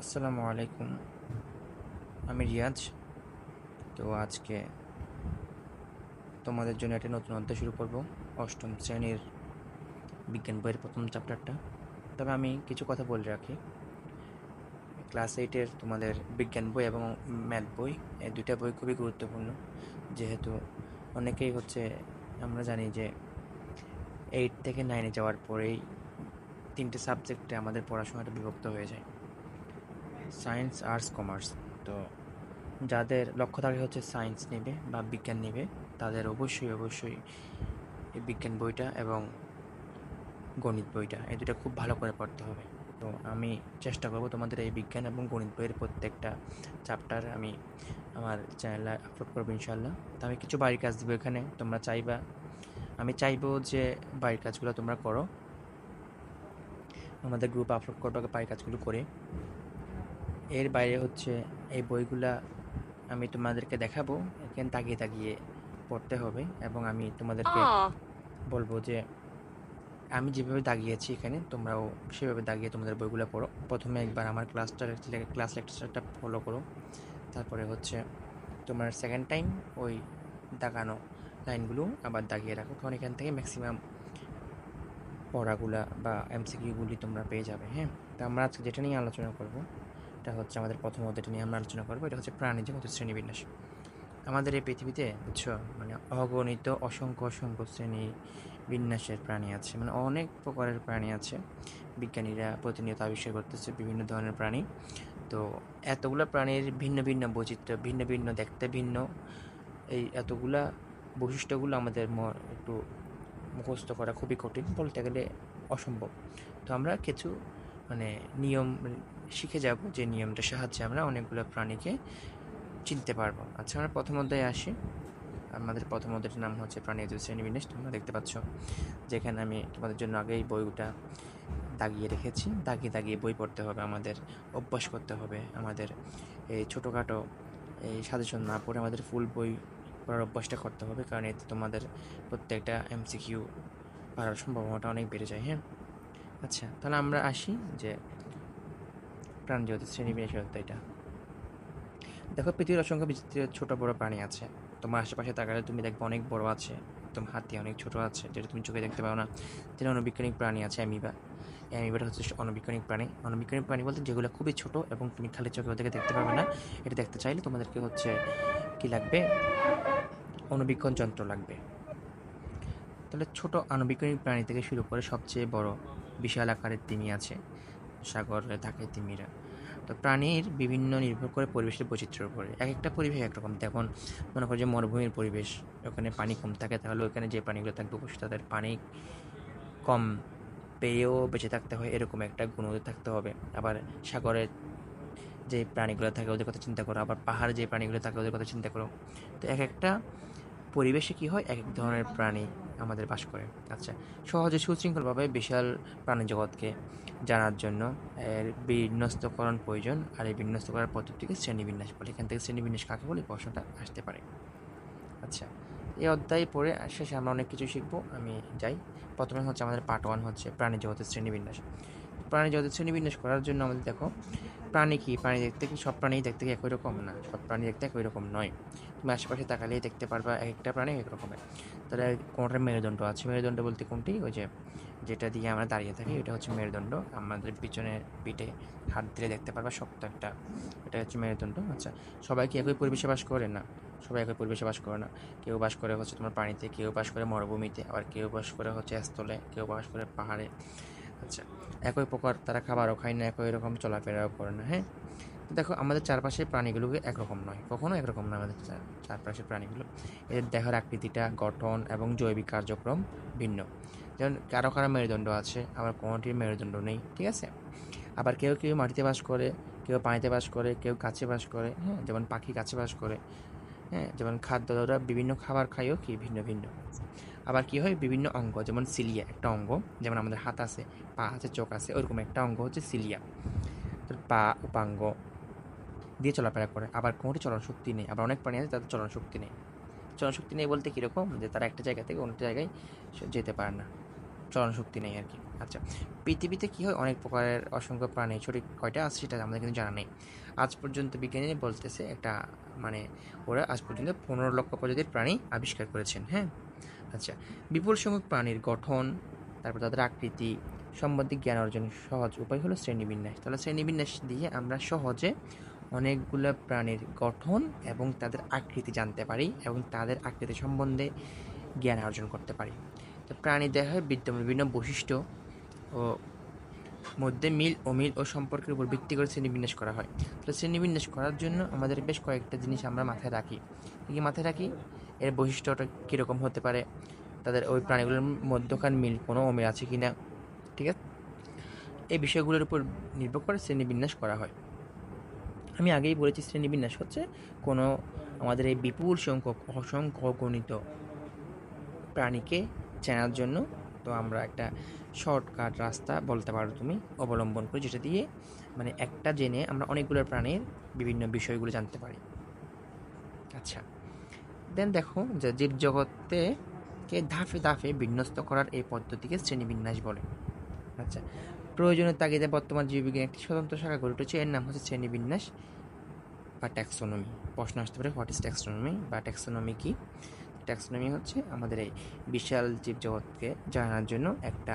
আসসালামু আলাইকুম। আমি রিয়াজ। তো আজকে তোমাদের জন্য একটা নতুন অধ্যায় শুরু করব, অষ্টম শ্রেণীর বিজ্ঞান বইয়ের প্রথম চ্যাপ্টারটা। তবে আমি কিছু কথা বলে রাখি, ক্লাস এইটের তোমাদের বিজ্ঞান বই এবং ম্যাথ বই, এই দুইটা বই খুবই গুরুত্বপূর্ণ। যেহেতু অনেকেই আমরা জানি যে 8 থেকে 9-এ যাওয়ার পরেই তিনটে সাবজেক্টে আমাদের পড়াশোনাটা বিভক্ত হয়ে যায়, সায়েন্স, আর্টস, কমার্স। তো যাদের লক্ষ্য থাকে সায়েন্স নেবে বা বিজ্ঞান নেবে, তাদের অবশ্যই এই বিজ্ঞান বইটা এবং গণিত বইটা, এই দুটো খুব ভালো করে পড়তে হবে। তো আমি চেষ্টা করব তোমাদের এই বিজ্ঞান এবং গণিত বইয়ের প্রত্যেকটা চ্যাপ্টার আমি আমার চ্যানেলে আপলোড করবো ইনশাল্লাহ। তো আমি কিছু বাড়ির কাজ দেবো এখানে, তোমরা চাইবা, আমি চাইবো যে বাড়ির কাজগুলো তোমরা করো, আমাদের গ্রুপে আপলোড করবো বাড়ির কাজগুলো করে। এর বাইরে এই বইগুলা আমি তোমাদেরকে দেখাবো, এখানে তাকিয়ে তাকিয়ে পড়তে হবে, এবং আমি তোমাদেরকে বলবো যে আমি যেভাবে দাগিয়েছি এখানে তোমরাও সেভাবে দাগিয়ে তোমাদের বইগুলো পড়ো। প্রথমে একবার আমার ক্লাস লেকচারটা ফলো করো, তারপরে তোমার সেকেন্ড টাইম ওই দাগানো লাইনগুলো আবার দাগিয়ে রাখো, কারণ এখান থেকে ম্যাক্সিমাম পড়াগুলা বা এমসিকিউগুলি তোমরা পেয়ে যাবে। হ্যাঁ, তো আমরা আজকে যেটা নিয়ে আলোচনা করব, এটা আমাদের প্রথম অধ্যায়টা নিয়ে আমরা আলোচনা করবো। এটা প্রাণীজগত শ্রেণীবিন্যাস। আমাদের এই পৃথিবীতে বুঝছো, মানে অগণিত অসংখ্য অসংখ্য শ্রেণী বিন্যাসের প্রাণী আছে, মানে অনেক প্রকারের প্রাণী আছে। বিজ্ঞানীরা প্রতিনিয়ত আবিষ্কার করতেছে বিভিন্ন ধরনের প্রাণী। তো এতগুলা প্রাণীর ভিন্ন ভিন্ন বৈচিত্র্য, ভিন্ন ভিন্ন দেখতে ভিন্ন, এই এতগুলা বৈশিষ্ট্যগুলো আমাদের একটু মুখস্থ করা খুবই কঠিন, বলতে গেলে অসম্ভব। তো আমরা কিছু মানে নিয়ম শিখে যাব, যে নিয়মটার সাহায্যে আমরা অনেকগুলো প্রাণীকে চিনতে পারবো। আচ্ছা, আমরা প্রথম অধ্যায়ে আসি। আমাদের প্রথম অধ্যায়টির নাম প্রাণী শ্রেণীবিন্যাস। তোমরা দেখতে পাচ্ছ যেখানে আমি তোমাদের জন্য আগেই বইটা দাগিয়ে রেখেছি। দাগিয়ে দাগিয়ে বই পড়তে হবে, আমাদের অভ্যাস করতে হবে। আমাদের এই ছোটোখাটো এই সাজেশন না পড়ে আমাদের ফুল বই পড়ার অভ্যাসটা করতে হবে, কারণ এতে তোমাদের প্রত্যেকটা এমসিকিউ পারার সম্ভাবনাটা অনেক বেড়ে যায়। হ্যাঁ, আচ্ছা, তাহলে আমরা আসি যে প্রাণজগতের শ্রেণীবিন্যাসের অধ্যায়টা। দেখো, পৃথিবীর অসংখ্য বিচিত্র ছোট বড় প্রাণী আছে। তোমার আশেপাশে তাকালে তুমি দেখবে অনেক বড় আছে, একদম হাতি, অনেক ছোট আছে যেটা তুমি চোখে দেখতে পাও না। যেটা অণুবীক্ষণিক প্রাণী আছে অ্যামিবা। এই অ্যামিবাটা অণুবীক্ষণিক প্রাণী। অণুবীক্ষণিক প্রাণী বলতে যেগুলো খুবই ছোট এবং তুমি খালি চোখে ওদেরকে দেখতে পাবে না। এটা দেখতে চাইলে তোমাদেরকে কি লাগবে, অণুবীক্ষণ যন্ত্র লাগবে। তাহলে ছোট আণুবীক্ষণিক প্রাণী থেকে শুরু করে সবচেয়ে বড় বিশাল আকারের তিমি আছে, সাগরে থাকে তিমিরা। তো প্রাণীর বিভিন্ন নির্ভর করে পরিবেশের বৈচিত্র্যের উপরে, এক একটা পরিবেশ একরকম। যেমন মনে করো যে মরুভূমির পরিবেশ, ওখানে পানি কম থাকে, তাহলে ওখানে যে প্রাণীগুলো থাকবে অবশ্যই তাদের পানি কম পেয়েও বেঁচে থাকতে হয়, এরকম একটা গুণ ওদের থাকতে হবে। আবার সাগরের যে প্রাণীগুলো থাকে ওদের কথা চিন্তা করো, আবার পাহাড়ে যে প্রাণীগুলো থাকে ওদের কথা চিন্তা করো। তো এক একটা পরিবেশে কী হয়, এক এক ধরনের প্রাণী আমাদের বাস করে। আচ্ছা, সহজে সুশৃঙ্খলভাবে বিশাল প্রাণী জগৎকে জানার জন্য এর বিন্যস্তকরণ প্রয়োজন, আর এই বিন্যস্ত করার পদ্ধতিকে শ্রেণীবিন্যাস বলে। এখান থেকে শ্রেণীবিন্যাস কাকে বলে প্রশ্নটা আসতে পারে। আচ্ছা, এই অধ্যায় পড়ে শেষে আমরা অনেক কিছু শিখবো। আমি যাই, প্রথমে আমাদের পার্ট 1 প্রাণী জগতের শ্রেণীবিন্যাস। প্রাণী জগতের শ্রেণীবিন্যাস করার জন্য আমাদের দেখো, প্রাণী কি, প্রাণী দেখতে কি সব প্রাণী দেখতে কি একই রকম? না, সব প্রাণী দেখতে একই রকম নয়। তুমি আশেপাশে তাকালেই দেখতে পারবা এক একটা প্রাণী এক রকমের। তাহলে কোনটার মেরুদণ্ড আছে? মেরুদণ্ড বলতে কোনটি? ওই যে যেটা দিয়ে আমরা দাঁড়িয়ে থাকি, এটা মেরুদণ্ড। আমাদের পিছনে পিঠে হাত দিলে দেখতে পারবা শক্ত একটা, এটা মেরুদণ্ড। আচ্ছা, সবাই কি একই পরিবেশে বাস করে? না, সবাই একই পরিবেশে বাস করে না। কেউ বাস করে তোমার পানিতে, কেউ বাস করে মরুভূমিতে, আবার কেউ বাস করে স্থলে, কেউ বাস করে পাহাড়ে। আচ্ছা, একই প্রকার তারা খাবারও খায় না, একই রকম চলাফেরাও করে না। হ্যাঁ, দেখো, আমাদের চারপাশের প্রাণীগুলোকে একরকম নয়, কখনো একরকম নয়। আমাদের চারপাশের প্রাণীগুলো, এদের দেহের আকৃতিটা, গঠন এবং জৈবিক কার্যক্রম ভিন্ন। যেমন কারো কারো মেরুদণ্ড আছে, আবার কোনোটির মেরুদণ্ড নেই। ঠিক আছে, আবার কেউ কেউ মাটিতে বাস করে, কেউ পানিতে বাস করে, কেউ গাছে বাস করে। হ্যাঁ, যেমন পাখি গাছে বাস করে। হ্যাঁ, যেমন খাদ্যরা বিভিন্ন খাবার খায়ও কি ভিন্ন ভিন্ন। আবার কি হয়, বিভিন্ন অঙ্গ, যেমন সিলিয়া একটা অঙ্গ, যেমন আমাদের হাত আছে, পা আছে, চোখ আছে, ওরকম একটা অঙ্গ সিলিয়া। পা উপাঙ্গ দিয়ে চলাফেরা করে। আবার কোনোটি চলন শক্তি নেই, আবার অনেক প্রাণী আছে তাদের চলন শক্তি নেই। চলন শক্তি নেই বলতে কীরকম, যে তারা একটা জায়গা থেকে অন্য জায়গায় যেতে পারে না, চলন শক্তি নেই আর কি। আচ্ছা, পৃথিবীতে কী হয়, অনেক প্রকারের অসংখ্য প্রাণী, সঠিক কয়টা আছে সেটা আমাদের কিন্তু জানা নেই। আজ পর্যন্ত বিজ্ঞানী বলতেছে একটা মানে ওরা আজ পর্যন্ত 15 লক্ষ প্রজাতির প্রাণী আবিষ্কার করেছেন। হ্যাঁ, আচ্ছা, বিপুল সংখ্যক প্রাণীর গঠন, তারপর তাদের আকৃতি সম্বন্ধে জ্ঞান অর্জন সহজ উপায় হলো শ্রেণীবিন্যাস। তাহলে শ্রেণীবিন্যাস দিয়ে আমরা সহজে অনেকগুলো প্রাণীর গঠন এবং তাদের আকৃতি জানতে পারি এবং তাদের আকৃতি সম্বন্ধে জ্ঞান অর্জন করতে পারি। তো প্রাণী দেহে বিদ্যমান বিভিন্ন বৈশিষ্ট্য ও মধ্যে মিল অমিল ও সম্পর্কের উপর ভিত্তি করে শ্রেণীবিন্যাস করা হয়। তো শ্রেণীবিন্যাস করার জন্য আমাদের বেশ কয়েকটা জিনিস আমরা মাথায় রাখি। কী মাথায় রাখি? এর বৈশিষ্ট্যটা কীরকম হতে পারে, তাদের ওই প্রাণীগুলোর মধ্যকার মিল কোনো অমিল আছে কি না, ঠিক আছে, এই বিষয়গুলোর উপর নির্ভর করে শ্রেণীবিন্যাস করা হয়। আমি আগেই বলেছি শ্রেণীবিন্যাস হচ্ছে কোনো আমাদের এই বিপুল সংখ্যক অসংখ্য গণিত প্রাণীকে চেনার জন্য তো আমরা একটা শর্টকাট রাস্তা বলতে পারো তুমি অবলম্বন করি, যেটা দিয়ে মানে একটা জেনে আমরা অনেকগুলো প্রাণীর বিভিন্ন বিষয়গুলো জানতে পারি। আচ্ছা, দেন দেখো যে জীবজগতে ধাপে ধাপে বিন্যস্ত করার এই পদ্ধতিকে শ্রেণীবিন্যাস বলে। আচ্ছা, প্রয়োজনের তাগিদে বর্তমান জীববিজ্ঞানের একটি স্বতন্ত্র শাখা গড়ে উঠেছে, এর নাম হচ্ছে শ্রেণীবিন্যাস বা ট্যাক্সোনমি। প্রশ্ন আসতে পারে হোয়াট ইজ ট্যাক্সোনমি বা ট্যাক্সোনমি কি? ট্যাক্সোনমি হচ্ছে আমাদের এই বিশাল জীবজগৎকে জানার জন্য একটা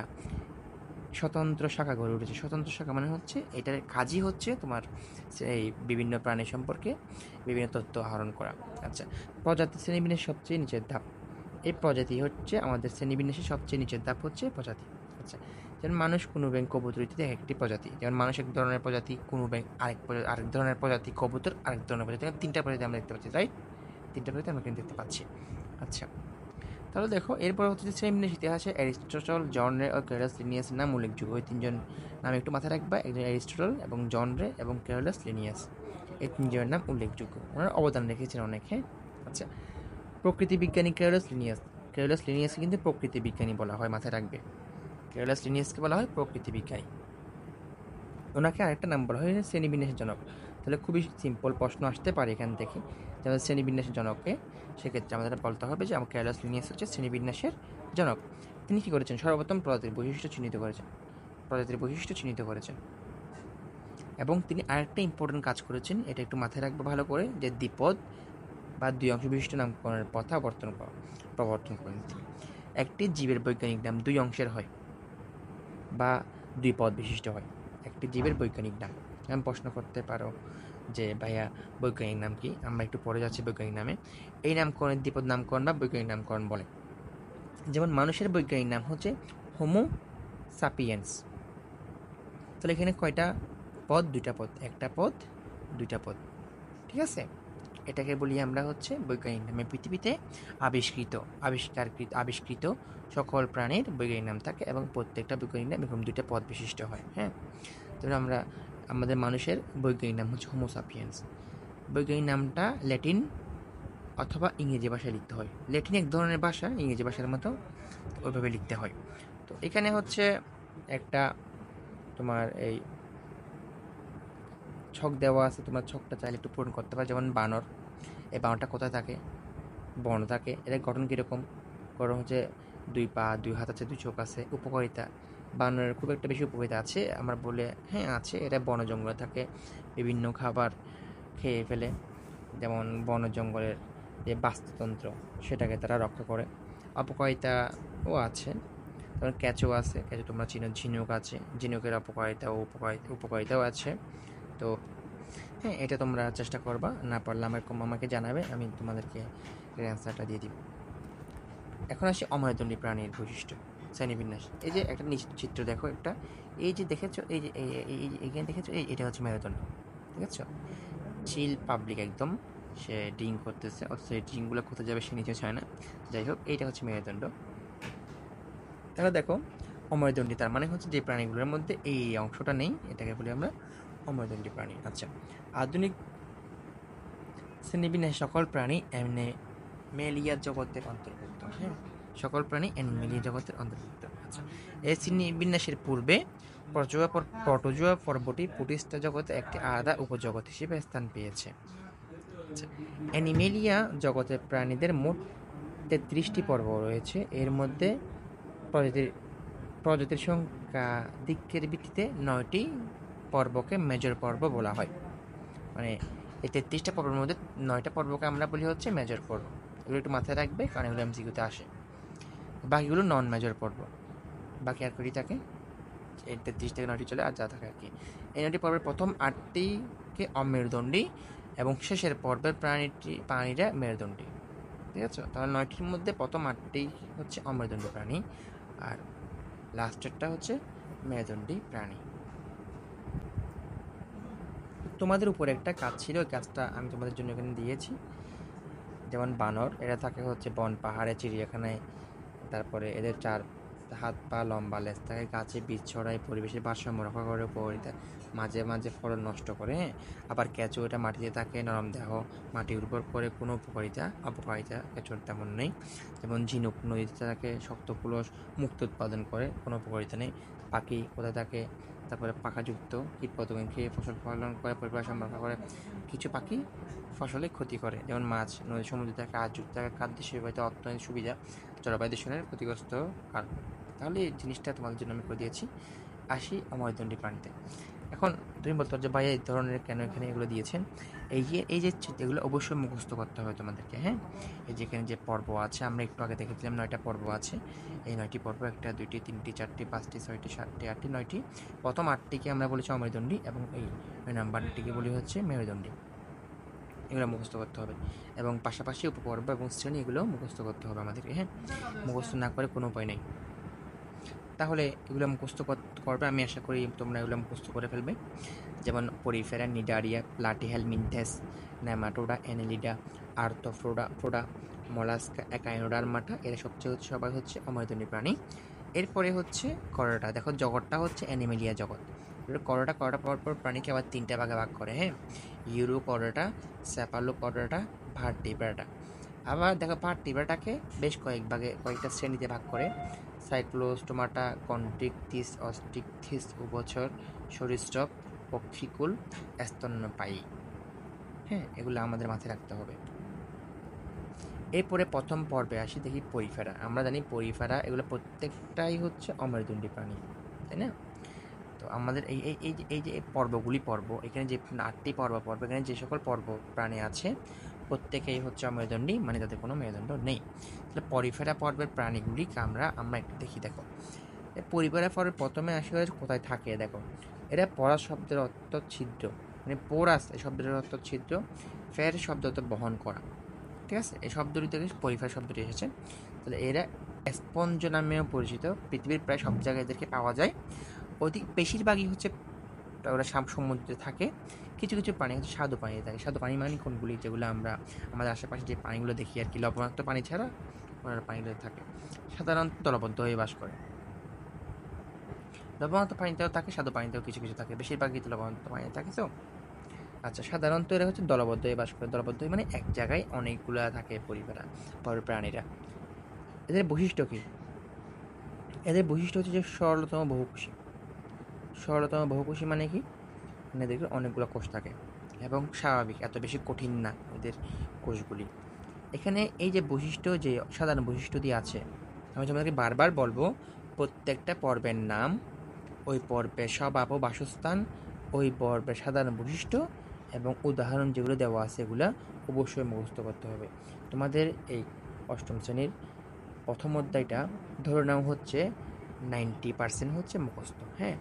স্বতন্ত্র শাখা গড়ে উঠেছে। স্বতন্ত্র শাখা মানে হচ্ছে এটার কাজই হচ্ছে তোমার এই বিভিন্ন প্রাণী সম্পর্কে বিভিন্ন তথ্য আহরণ করা। আচ্ছা, প্রজাতি শ্রেণীবিন্যাসের সবচেয়ে নিচের ধাপ। এই প্রজাতি হচ্ছে আমাদের শ্রেণীবিন্যাসের সবচেয়ে নিচের ধাপ হচ্ছে প্রজাতি। আচ্ছা, যেমন মানুষ, কোনো ব্যাঙ, কবুতর ইত্যাদি একটি প্রজাতি। যেমন মানুষ এক ধরনের প্রজাতি, কোনো ব্যাঙ আরেক ধরনের প্রজাতি, কবুতর আরেক ধরনের প্রজাতি। তিনটা প্রজাতি আমরা দেখতে পাচ্ছি, রাইট? তিনটা প্রজাতি আমরা কিন্তু দেখতে পাচ্ছি। আচ্ছা, তাহলে দেখো এরপর হচ্ছে শ্রেণীবিন্যাস ইতিহাসে অ্যারিস্টটল, জন রে ও ক্যারলাস লিনিয়াস নাম উল্লেখযোগ্য। ওই তিনজন নাম একটু মাথায় রাখবা, একজন অ্যারিস্টটল এবং জন রে এবং ক্যারলাস লিনিয়াস, এই তিনজনের নাম উল্লেখযোগ্য, ওনার অবদান রেখেছেন অনেক। হ্যাঁ, আচ্ছা, প্রকৃতি বিজ্ঞানী ক্যারলাস লিনিয়াস। ক্যারলাস লিনিয়াসকে কিন্তু প্রকৃতি বিজ্ঞানী বলা হয়, মাথায় রাখবে। ক্যারলাস লিনিয়াসকে বলা হয় প্রকৃতি বিজ্ঞানী। ওনাকে আরেকটা নাম বলা হয় শ্রেণীবিন্যাসের জনক। তাহলে খুবই সিম্পল প্রশ্ন আসতে পারে এখান থেকে, যেমন শ্রেণীবিন্যাসের জনককে, সেক্ষেত্রে আমাদের বলতে হবে যে আমার ক্যারলাস লিনিয়াস হচ্ছে শ্রেণীবিন্যাসের জনক। তিনি কী করেছেন? সর্বপ্রথম প্রজাতির বৈশিষ্ট্য চিহ্নিত করেছেন এবং তিনি আরেকটা ইম্পর্টেন্ট কাজ করেছেন, এটা একটু মাথায় রাখবে ভালো করে, যে দ্বিপদ বা দুই অংশ বিশিষ্ট নামকরণের প্রথা প্রবর্তন করেন তিনি। একটি জীবের বৈজ্ঞানিক নাম দুই অংশের হয় বা দুই পদ বিশিষ্ট হয়। একটি জীবের বৈজ্ঞানিক নাম। আমি প্রশ্ন করতে পারো যে ভাইয়া বৈজ্ঞানিক নাম কি? আমরা একটু পরে যাচ্ছি বৈজ্ঞানিক নামে। এই নামকরণের দ্বিপদ নামকরণ বা বৈজ্ঞানিক নামকরণ বলে। যেমন মানুষের বৈজ্ঞানিক নাম হচ্ছে হোমো সাপিয়েন্স। তাহলে এখানে কয়টা পদ? দুইটা পদ, একটা পদ দুইটা পদ, ঠিক আছে? এটাকে বলি আমরা হচ্ছে বৈজ্ঞানিক নামে। পৃথিবীতে আবিষ্কৃত সকল প্রাণীর বৈজ্ঞানিক নাম থাকে এবং প্রত্যেকটা বৈজ্ঞানিক নাম এরকম দুইটা পদ বিশিষ্ট হয়। হ্যাঁ, তবে আমাদের মানুষের বৈজ্ঞানিক নাম হচ্ছে হোমো সাপিয়েন্স। বৈজ্ঞানিক নামটা ল্যাটিন অথবা ইংরেজি ভাষায় লিখতে হয়। ল্যাটিন এক ধরনের ভাষা, ইংরেজি ভাষার মতো ওইভাবে লিখতে হয়। তো এখানে হচ্ছে একটা তোমার এই ছক দেওয়া আছে, তোমার ছকটা চাইলে একটু পূরণ করতে পারো। যেমন বানর, এই বানরটা কোথায় থাকে? বন থাকে। এদের গঠন কীরকম? গঠন হচ্ছে দুই পা, দুই হাত আছে, দুই চোখ আছে। উপকারিতা, বানরের খুব একটা বেশি উপকারিতা আছে আমরা বলে, হ্যাঁ আছে। এরা বন জঙ্গলে থাকে, বিভিন্ন খাবার খেয়ে ফেলে, যেমন বন জঙ্গলের যে বাস্তুতন্ত্র সেটাকে তারা রক্ষা করে। অপকারিতাও আছে, যেমন কেঁচো আছে, কেঁচো তোমরা চিনো, ঝিনুক আছে, ঝিনুকের অপকারিতা ও উপকারিতাও আছে। তো হ্যাঁ, এটা তোমরা চেষ্টা করবা, না পারলে আমাকে জানাবে, আমি তোমাদেরকে এর অ্যান্সারটা দিয়ে দিব। এখন আসি অমেরুদণ্ডী প্রাণীর বৈশিষ্ট্য শ্রেণীবিন্যাস। এই যে একটা চিত্র দেখো, একটা এই যে দেখেছো, এই যে এখানে দেখেছো, এটা হচ্ছে মেরুদণ্ড, ঠিক আছে? চিল পাবলিক একদম, সে ড্রিঙ্ক করতেছে, অথচ এই ড্রিঙ্কগুলো কোথায় যাবে সে নিচে চায় না। যাই হোক, এইটা হচ্ছে মেরুদণ্ড। তাহলে দেখো অমেরুদণ্ডী, তার মানে হচ্ছে যে প্রাণীগুলোর মধ্যে এই অংশটা নেই, এটাকে বলি আমরা অমেরুদণ্ডী প্রাণী। আচ্ছা, আধুনিক শ্রেণীবিন্যাস সকল প্রাণী অ্যানিমেলিয়া জগতের অন্তর্ভুক্ত। হ্যাঁ, সকল প্রাণী অ্যানিমেলিয়া জগতের অন্তর্ভুক্ত। আচ্ছা, এই শ্রেণীবিন্যাসের পূর্বে প্রোটোজোয়া পর্বটি প্রোটিস্টা জগতে একটি আলাদা উপজগৎ হিসেবে স্থান পেয়েছে। আচ্ছা, অ্যানিমেলিয়া জগতের প্রাণীদের মোট 33টি পর্ব রয়েছে। এর মধ্যে প্রজাতির সংখ্যা দিকের ভিত্তিতে 9টি পর্বকে মেজর পর্ব বলা হয়। মানে এই 33টা পর্বের মধ্যে 9টা পর্বকে আমরা বলি হচ্ছে মেজর পর্ব। এগুলো একটু মাথায় রাখবে, কারণ এগুলো এমসিকিউতে আসে। বাকিগুলো নন মেজর পর্ব। বাকি আর কটি থাকে, এই 33 থেকে 9টি চলে আর যা থাকে আর কি। এই 9টি পর্বের প্রথম 8টিকে অমেরুদণ্ডী এবং শেষের পর্বের প্রাণীরা মেরুদণ্ডী। ঠিক আছে, তাহলে 9টির মধ্যে প্রথম 8টি হচ্ছে অমেরুদণ্ডী প্রাণী আর লাস্টেরটা হচ্ছে মেরুদণ্ডী প্রাণী। তোমাদের উপরে একটা কাজ ছিল, ওই কাজটা আমি তোমাদের জন্য এখানে দিয়েছি। যেমন বানর, এরা থাকে হচ্ছে বন পাহাড়ে চিড়িয়াখানায়, তারপরে এদের 4 হাত পা লম্বা লেজ থাকে, গাছে বীজ ছড়ায়, পরিবেশের ভারসাম্য রক্ষা করে, উপকারিতা, মাঝে মাঝে ফলন নষ্ট করে। হ্যাঁ, আবার কেঁচো, এটা মাটিতে থাকে, নরম দেহ, মাটি উর্বর করে, কোনো অপকারিতা কেঁচোর তেমন নেই। যেমন ঝিনুক, নদীতে থাকে, শক্ত কুলস, মুক্ত উৎপাদন করে, কোনো উপকারিতা নেই। পাখি কোথায় থাকে, তারপরে পাখাযুক্ত, কীটপতঙ্গ খেয়ে ফসল ফলন করে, পরিবার রক্ষা করে। কিছু পাখি ফসলে ক্ষতি করে, যেমন মাছ, নদী সমুদ্র থেকে আজযুক্ত থাকে, খাদ্য সেবাতে অর্থনৈতিক সুবিধা, জলবায়ু দূষণের ক্ষতিগ্রস্ত কারণ। তাহলে এই জিনিসটা তোমাদের জন্য আমি করে দিয়েছি। আসি অমেরুদণ্ডী প্রাণীতে। এখন তুমি বলতে পারো যে ভাই এই ধরনের কেন এখানে এগুলো দিয়েছেন। এই যে এগুলো অবশ্যই মুখস্থ করতে হবে তোমাদেরকে। হ্যাঁ, এই যে এখানে যে পর্ব আছে, আমরা একটু আগে দেখেছিলাম 9টা পর্ব আছে। এই 9টি পর্ব 1টা 2টি 3টি 4টি 5টি 6টি 7টি 8টি 9টি। প্রথম 8টিকে আমরা বলেছি অমেরুদণ্ডী এবং এই নাম্বারটিকে বলি হচ্ছে মেরুদণ্ডী। এগুলো মুখস্থ করতে হবে এবং পাশাপাশি উপপর্ব এবং শ্রেণী এগুলো মুখস্থ করতে হবে আমাদেরকে। হ্যাঁ, মুখস্থ না করে কোনো উপায় নেই। তাহলে এগুলো মুখস্থ করবে, আমি আশা করি তোমরা এগুলো মুখস্থ করে ফেলবে। যেমন Porifera, Cnidaria, Platyhelminthes, nematoda, Annelida, arthropoda, mollusca, Echinodermata, এরা সবাই হচ্ছে অমেরুদণ্ডী প্রাণী। এরপরে হচ্ছে করোটা। দেখো জগৎটা হচ্ছে অ্যানিমেলিয়া জগৎ। করোটা পরপর প্রাণীকে আবার 3টে ভাগে ভাগ করে। হ্যাঁ, ইউরোকরোটা, সেফালোকরোটা, ভার্টিব্রাটা। আবার দেখো ভার্টিব্রাটাকে বেশ কয়েকটা শ্রেণীতে ভাগ করে। সাইক্লোস্টোমাটা, কন্ট্রিকথিস, অস্ট্রিকথিস, উভচর, সরীসৃপ, পক্ষীকুল, স্তন্যপায়ী। হ্যাঁ, এগুলো আমাদের মাথায় রাখতে হবে। এরপরে প্রথম পর্বে আসি, দেখি পরিফেরা। আমরা জানি পরিফেরা এগুলো প্রত্যেকটাই হচ্ছে অমেরুদণ্ডী প্রাণী, তাই না? তো আমাদের এই যে পর্ব, এখানে যে 8টি পর্ব, এখানে যে সকল প্রাণী আছে প্রত্যেকেই হচ্ছে অমেরুদণ্ডী, মানে তাদের কোনো মেরুদণ্ড নেই। তাহলে পরিফেরা পর্বের প্রাণীগুলিকে আমরা একটু দেখি। দেখো, পরিফেরা পর্বের প্রথমে আসি কোথায় থাকে। দেখো, এরা পরাস শব্দের অর্থ ছিদ্র, মানে পোরাস এই শব্দের অর্থ ছিদ্র, ফের শব্দ অর্থ বহন করা। ঠিক আছে, এই শব্দটি থেকে পরিফেরা শব্দটি এসেছে। তাহলে এরা স্পঞ্জ নামেও পরিচিত। পৃথিবীর প্রায় সব জায়গায় এদেরকে পাওয়া যায়। বেশিরভাগই হচ্ছে ওরা সমুদ্রে থাকে। কিছু কিছু প্রাণী হচ্ছে স্বাদু পানিতে থাকে। স্বাদু পানি মানে কোনগুলি, যেগুলো আমরা আমাদের আশেপাশে যে পানিগুলো দেখি আর কি, লবণাক্ত পানি ছাড়া ওনারা পানিগুলো থাকে। সাধারণত দলবদ্ধ হয়ে বাস করে। লবণাক্ত পানিতেও থাকে, স্বাদু পানিতেও কিছু কিছু থাকে, বেশিরভাগই তো লবণাক্ত পানিতে থাকে। তো আচ্ছা, সাধারণত এরা হচ্ছে দলবদ্ধ হয়ে বাস করে। দলবদ্ধ মানে এক জায়গায় অনেকগুলো থাকে প্রাণীরা। এদের বৈশিষ্ট্য কী? এদের বৈশিষ্ট্য হচ্ছে যে সরলতম বহুকোষী মানে কি? মানে দেখবে অনেকগুলো কোষ থাকে এবং স্বাভাবিক, এত বেশি কঠিন না এদের কোষগুলি। এখানে এই যে বৈশিষ্ট্য, যে সাধারণ বৈশিষ্ট্য দিয়ে আছে, আমি তোমাদেরকে বারবার বলবো, প্রত্যেকটা পর্বের নাম, ওই পর্বের স্বভাব ও বাসস্থান, ওই পর্বের সাধারণ বৈশিষ্ট্য এবং উদাহরণ যেগুলো দেওয়া আছে এগুলো অবশ্যই মুখস্থ করতে হবে। তোমাদের এই 8ম শ্রেণীর প্রথম অধ্যায়টা ধরে নাও হচ্ছে 90% হচ্ছে মুখস্থ। হ্যাঁ,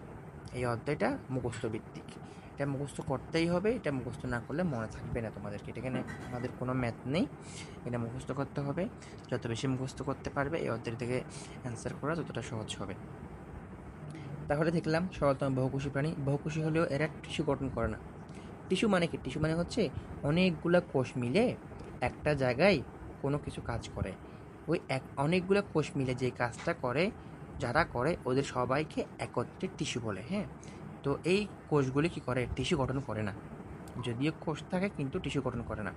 এই অধ্যায়টা মুখস্থ ভিত্তিক, এটা মুখস্থ করতেই হবে। এটা মুখস্থ না করলে মনে থাকবে না তোমাদেরকে। এখানে আমাদের কোনো ম্যাথ নেই, এটা মুখস্থ করতে হবে। যত বেশি মুখস্থ করতে পারবে এই অধ্যায় থেকে অ্যান্সার করা ততটা সহজ হবে। তাহলে দেখলাম সরলতম বহুকোষী প্রাণী। বহুকোষী হলেও এরা টিস্যু গঠন করে না। টিস্যু মানে কি? টিস্যু মানে হচ্ছে অনেকগুলো কোষ মিলে একটা জায়গায় কোনো কিছু কাজ করে। ওই অনেকগুলো কোষ মিলে যে কাজটা করে, যারা করে ওদের সবাইকে একত্রে টিস্যু বলে। হ্যাঁ, তো এই কোষগুলি কি করে? টিস্যু গঠন করে না। যদিও কোষ থাকে কিন্তু টিস্যু গঠন করে না।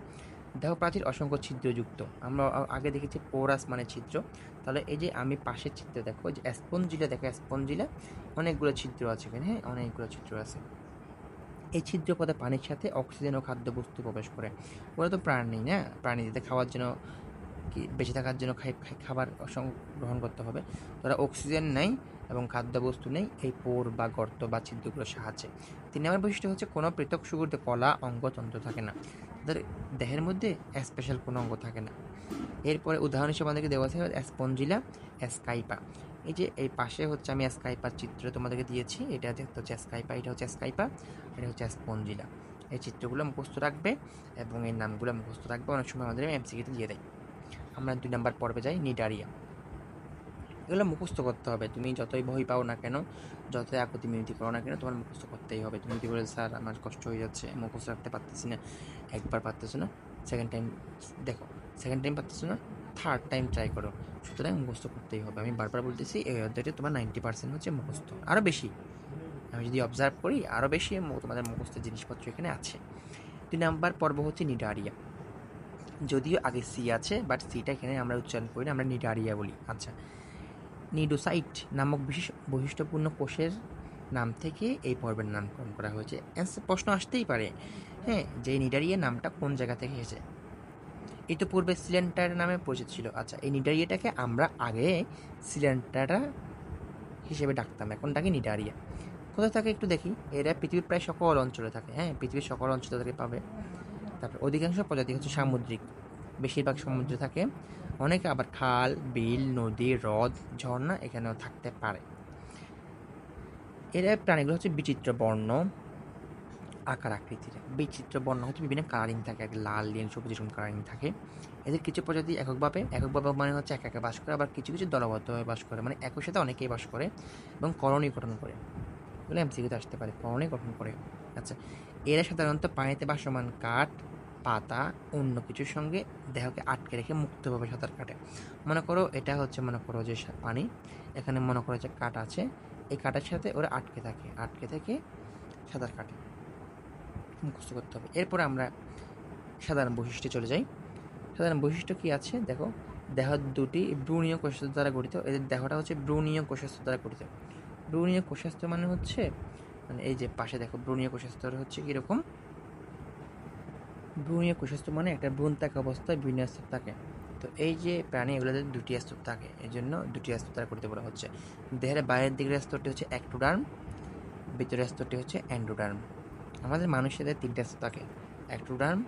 দেহপ্রাচীর অসংখ্য ছিদ্রযুক্ত। আমরা আগে দেখেছি পোরাস মানে ছিদ্র। তাহলে এই যে আমি পাশের চিত্রে দেখো, যে স্পঞ্জিলা অনেকগুলো ছিদ্র আছে এখানে। হ্যাঁ, অনেকগুলো ছিদ্র আছে। এই ছিদ্র পথে পানির সাথে অক্সিজেন ও খাদ্যবস্তু প্রবেশ করে। ওরা তো প্রাণী না, প্রাণীদের খাওয়ার জন্য কি বেঁচে থাকার জন্য খাবার গ্রহণ করতে হবে। তারা অক্সিজেন নেয় এবং খাদ্যবস্তু নেই এই পোর বা গর্ত বা ছিদ্রগুলোর সাহায্যে। 3 নম্বর বৈশিষ্ট্য হচ্ছে কোনো পৃথক সুগঠিত কলা অঙ্গতন্ত্র থাকে না, তাদের দেহের মধ্যে স্পেশাল কোনো অঙ্গ থাকে না। এরপরে উদাহরণ হিসেবে আমাদেরকে দেওয়া আছে স্পঞ্জিলা, স্কাইপা। এই যে এই পাশে হচ্ছে আমি স্কাইপার চিত্র তোমাদেরকে দিয়েছি, এটা দেখতে হচ্ছে স্কাইপা, এটা হচ্ছে স্কাইপা, এটা হচ্ছে স্পঞ্জিলা। এই চিত্রগুলো মুখস্থ রাখবে এবং এই নামগুলো মুখস্থ রাখবে, অনেক সময় আমাদের এমসিকিউতে দিয়ে দেয়। আমরা 2 নম্বর পর্বে যাই, নিডারিয়া। এগুলো মুখস্থ করতে হবে, তুমি যতই বই পাও না কেন, যতই আকুতি মিনতি করো না কেন, তোমার মুখস্থ করতেই হবে। তুমি যদি বলে স্যার আমার কষ্ট হয়ে যাচ্ছে, মুখস্থ রাখতে পারতেছি না, একবার পারতেছো না, সেকেন্ড টাইম দেখো, সেকেন্ড টাইম পারতেছো না, থার্ড টাইম ট্রাই করো, সুতরাং মুখস্থ করতেই হবে। আমি বারবার বলতেছি এই অধ্যায়টা তোমার 90% হচ্ছে মুখস্থ, আরও বেশি আমি যদি অবজার্ভ করি আরও বেশি তোমাদের মুখস্থের জিনিসপত্র এখানে আছে। 2 নাম্বার পর্ব হচ্ছে নিডারিয়া। যদিও আগে সি আছে, বাট সিটা এখানে আমরা উচ্চারণ করি না, আমরা নিডারিয়া বলি। আচ্ছা, নিডোসাইট নামক বিশেষ বৈশিষ্ট্যপূর্ণ কোষের নাম থেকে এই পর্বের নামকরণ করা হয়েছে। প্রশ্ন আসতেই পারে, হ্যাঁ, যে নিডারিয়া নামটা কোন জায়গা থেকে এসেছে। এই তো পূর্বে সিলেন্টার নামে পরিচিত ছিল। আচ্ছা, এই নিডারিয়াটাকে আমরা আগে সিলেন্টারা হিসেবে ডাকতাম, এখন ডাকি নিডারিয়া। কোথায় থাকে একটু দেখি, এরা পৃথিবীর প্রায় সকল অঞ্চলে থাকে, হ্যাঁ, পৃথিবীর সকল অঞ্চলে থেকে পাবে। তারপর অধিকাংশ প্রজাতি হচ্ছে সামুদ্রিক, বেশিরভাগ সমুদ্রে থাকে। অনেকে আবার খাল, বিল, নদী, হ্রদ, ঝর্ণা এখানেও থাকতে পারে। এরা প্রাণীগুলো হচ্ছে বিচিত্র বর্ণ, আকার আকৃতির। বিচিত্র বর্ণ হচ্ছে বিভিন্ন কালারিং থাকে, লাল, নীল, সবুজ এরকম কালারিং থাকে। এদের কিছু প্রজাতি এককভাবে মানে হচ্ছে একা একা বাস করে, আবার কিছু কিছু দলবদ্ধভাবে বাস করে, মানে একই সাথে অনেকেই বাস করে এবং কলোনি গঠন করে। এগুলো এমসিকিউতে আসতে পারে, কলোনি গঠন করে। আচ্ছা, এরা সাধারণত পানিতে ভাসমান কাঠ, পাতা, অন্য কিছুর সঙ্গে দেহকে আটকে রেখে মুক্তভাবে সাঁতার কাটে। মনে করো এটা হচ্ছে, মনে করো যে পানি, এখানে মনে করো যে কাঠ আছে, এই কাঠের সাথে ওরা আটকে থেকে সাঁতার কাটে, মুখস্থ করতে হবে। এরপরে আমরা সাধারণ বৈশিষ্ট্যে চলে যাই। সাধারণ বৈশিষ্ট্য কি আছে দেখো, দেহ দুটি ভ্রূণীয় কোষাস্থ দ্বারা গঠিত। এদের দেহটা হচ্ছে ভ্রূণীয় কোষাস্থ দ্বারা গঠিত। ভ্রূণীয় কোষাস্থ মানে হচ্ছে, মানে এই যে পাশে দেখো ভ্রূণীয় কোষাস্থ হচ্ছে কীরকম, ভ্রূণীয় কোষাস্থ মানে একটা ভ্রূণ থাকা অবস্থায় বিভিন্ন স্তর থাকে। তো এই যে প্রাণী এগুলোতে দুটি স্তর থাকে, এই জন্য দুটি স্তর দ্বারা গঠিত বলা হচ্ছে। দেহের বাইরের দিকের স্তরটি হচ্ছে একটোডার্ম, ভিতরের স্তরটি হচ্ছে এন্ডোডার্ম। আমাদের মানুষের 3টা স্তর থাকে, একটোডার্ম,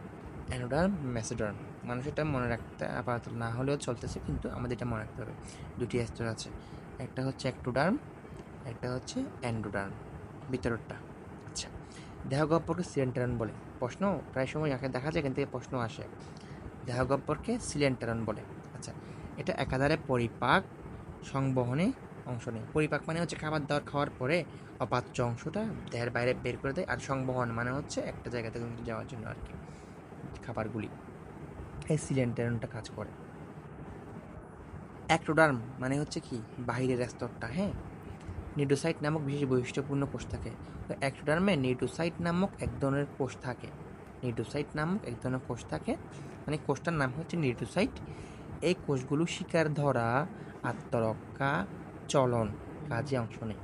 এন্ডোডার্ম, মেসোডার্ম। মানুষেরটা মনে রাখতে আপাতত না হলেও চলতেছে, কিন্তু আমাদের এটা মনে রাখতে হবে। দুটি স্তর আছে, একটা হচ্ছে একটোডার্ম, একটা হচ্ছে এন্ডোডার্ম, ভিতরেরটা। আচ্ছা, দেহগহ্বরকে সিলেন্টারন বলে। প্রশ্ন প্রায় সময় দেখা যায়, এখান থেকে প্রশ্ন আসে, দেহগহ্বরকে সিলেন্টারন বলে। আচ্ছা, এটা একাধারে পরিপাক, সংবহনে অংশ নেয়। পরিপাক মানে হচ্ছে খাবার দাবার খাওয়ার পরে অপাচ্য অংশটা দেহের বাইরে বের করে দেয়, আর সংবহন মানে হচ্ছে একটা জায়গা থেকে যাওয়ার জন্য আর কি খাবারগুলি, এই সিলেন্টারনটা কাজ করে। অ্যাক্টোডার্ম মানে হচ্ছে কি বাহিরের স্তরটা, হ্যাঁ। নিডোসাইট নামক বিশেষ বৈশিষ্ট্যপূর্ণ কোষ থাকে। তো অ্যাক্টোডার্মে নিডোসাইট নামক এক ধরনের কোষ থাকে, নিডোসাইট নামক এক ধরনের কোষ থাকে, মানে কোষটার নাম হচ্ছে নিডোসাইট। এই কোষগুলো শিকার ধরা, আত্মরক্ষা, চলন কাজে অংশ নেয়।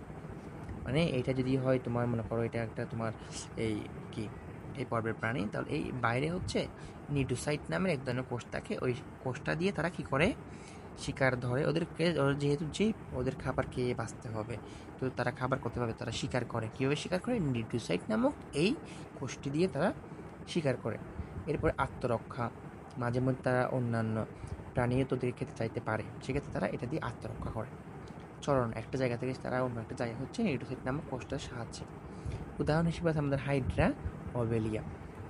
মানে এটা যদি হয় তোমার, মনে করো এটা একটা তোমার এই কি এই পর্বের প্রাণী, তাহলে এই বাইরে হচ্ছে নিডোসাইট নামের এক ধরনের কোষ থাকে, ওই কোষটা দিয়ে তারা কি করে শিকার ধরে। ওদেরকে যেহেতু যে ওদের খাবার খেয়ে বাঁচতে হবে, তো তারা খাবার করতে পারবে, তারা শিকার করে। কীভাবে শিকার করে? নিডোসাইট নামক এই কোষটি দিয়ে তারা শিকার করে। এরপরে আত্মরক্ষা, মাঝে মধ্যে তারা অন্যান্য প্রাণীও তোদের খেতে চাইতে পারে, সেক্ষেত্রে তারা এটা দিয়ে আত্মরক্ষা করে। চলন, একটা জায়গা থেকে তারা অন্য একটা জায়গা হচ্ছে নিডোসাইট নামক কোষটার সাহায্যে। উদাহরণ হিসেবে আছে আমাদের হাইড্রা, অবেলিয়া।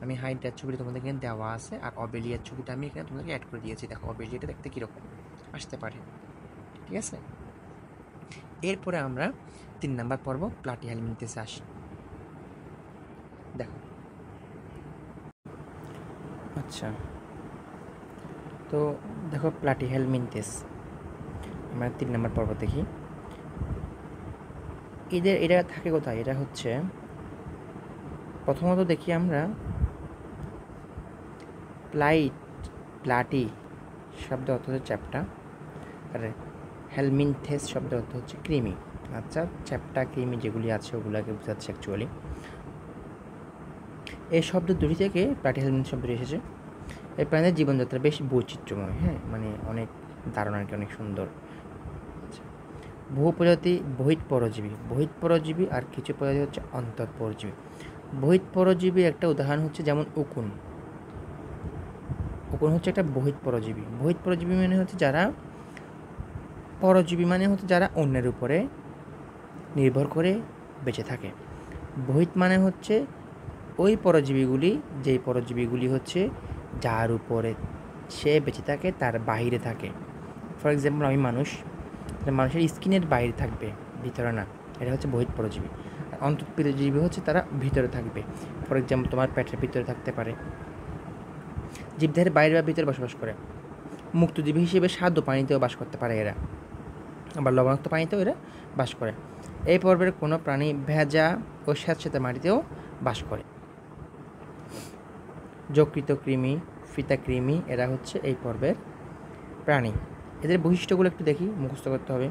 আমি হাইড্রার ছবিটা তোমাদের এখানে দেওয়া আছে, আর অবেলিয়ার ছবিটা আমি এখানে তোমাদেরকে অ্যাড করে দিয়েছি। দেখো অবেলিয়াটা দেখতে কীরকম আসতে পারে, ঠিক আছে। এরপরে আমরা 3 নাম্বার পর্ব প্লাটিহেলমিনথেসে আসি। দেখো, আচ্ছা, তো দেখো প্লাটিহেলমিনথেস, আমরা 3 নাম্বার পর্ব দেখি। এরা থাকে কোথায়? এটা হচ্ছে প্রথমত দেখি আমরা প্লাটি শব্দ অর্থ হচ্ছে চ্যাপ্টা, আর হেলমিনথেস শব্দ অর্থ হচ্ছে কৃমি। আচ্ছা, চ্যাপ্টা কৃমি যেগুলি আছে ওগুলোকে বোঝাচ্ছে অ্যাকচুয়ালি। এই শব্দ দুটি থেকে প্লাটিহেলমিনথেস শব্দটি এসেছে। এই প্রাণীদের জীবনযাত্রা বেশ বৈচিত্র্যময়, হ্যাঁ, মানে অনেক দারুণ আর কি, অনেক সুন্দর। আচ্ছা, বহু প্রজাতি বহিঃপরজীবী আর কিছু প্রজাতি হচ্ছে অন্তঃপরজীবী। বহিঃপরজীবী একটা উদাহরণ হচ্ছে যেমন উকুন হচ্ছে একটা বহিঃপরজীবী মানে হচ্ছে যারা পরজীবী, মানে হচ্ছে যারা অন্যের উপরে নির্ভর করে বেঁচে থাকে। বহিঃ মানে হচ্ছে ওই পরজীবীগুলি, যেই পরজীবীগুলি হচ্ছে যার উপরে সে বেঁচে থাকে তার বাহিরে থাকে। ফর এক্সাম্পল আমি মানুষের স্কিনের বাইরে থাকবে, ভিতরে না, এটা হচ্ছে বহিঃ পরজীবী। আর অন্তঃপরজীবী হচ্ছে তারা ভিতরে থাকবে। ফর এক্সাম্পল তোমার পেটের ভিতরে থাকতে পারে, জীবদেহের বাইরে বা ভিতরে বসবাস করে। মুক্তজীবী হিসেবে স্বাদু পানিতেও বাস করতে পারে এরা, আবার লবণাক্ত পানিতেও এরা বাস করে। এই পর্বের কোনো প্রাণী ভেজা ও স্যাঁতসেঁতে মাটিতেও বাস করে। যকৃত কৃমি, ফিতা কৃমি, এরা হচ্ছে এই পর্বের প্রাণী। এদের বৈশিষ্ট্যগুলো একটু দেখি, মুখস্থ করতে হবে।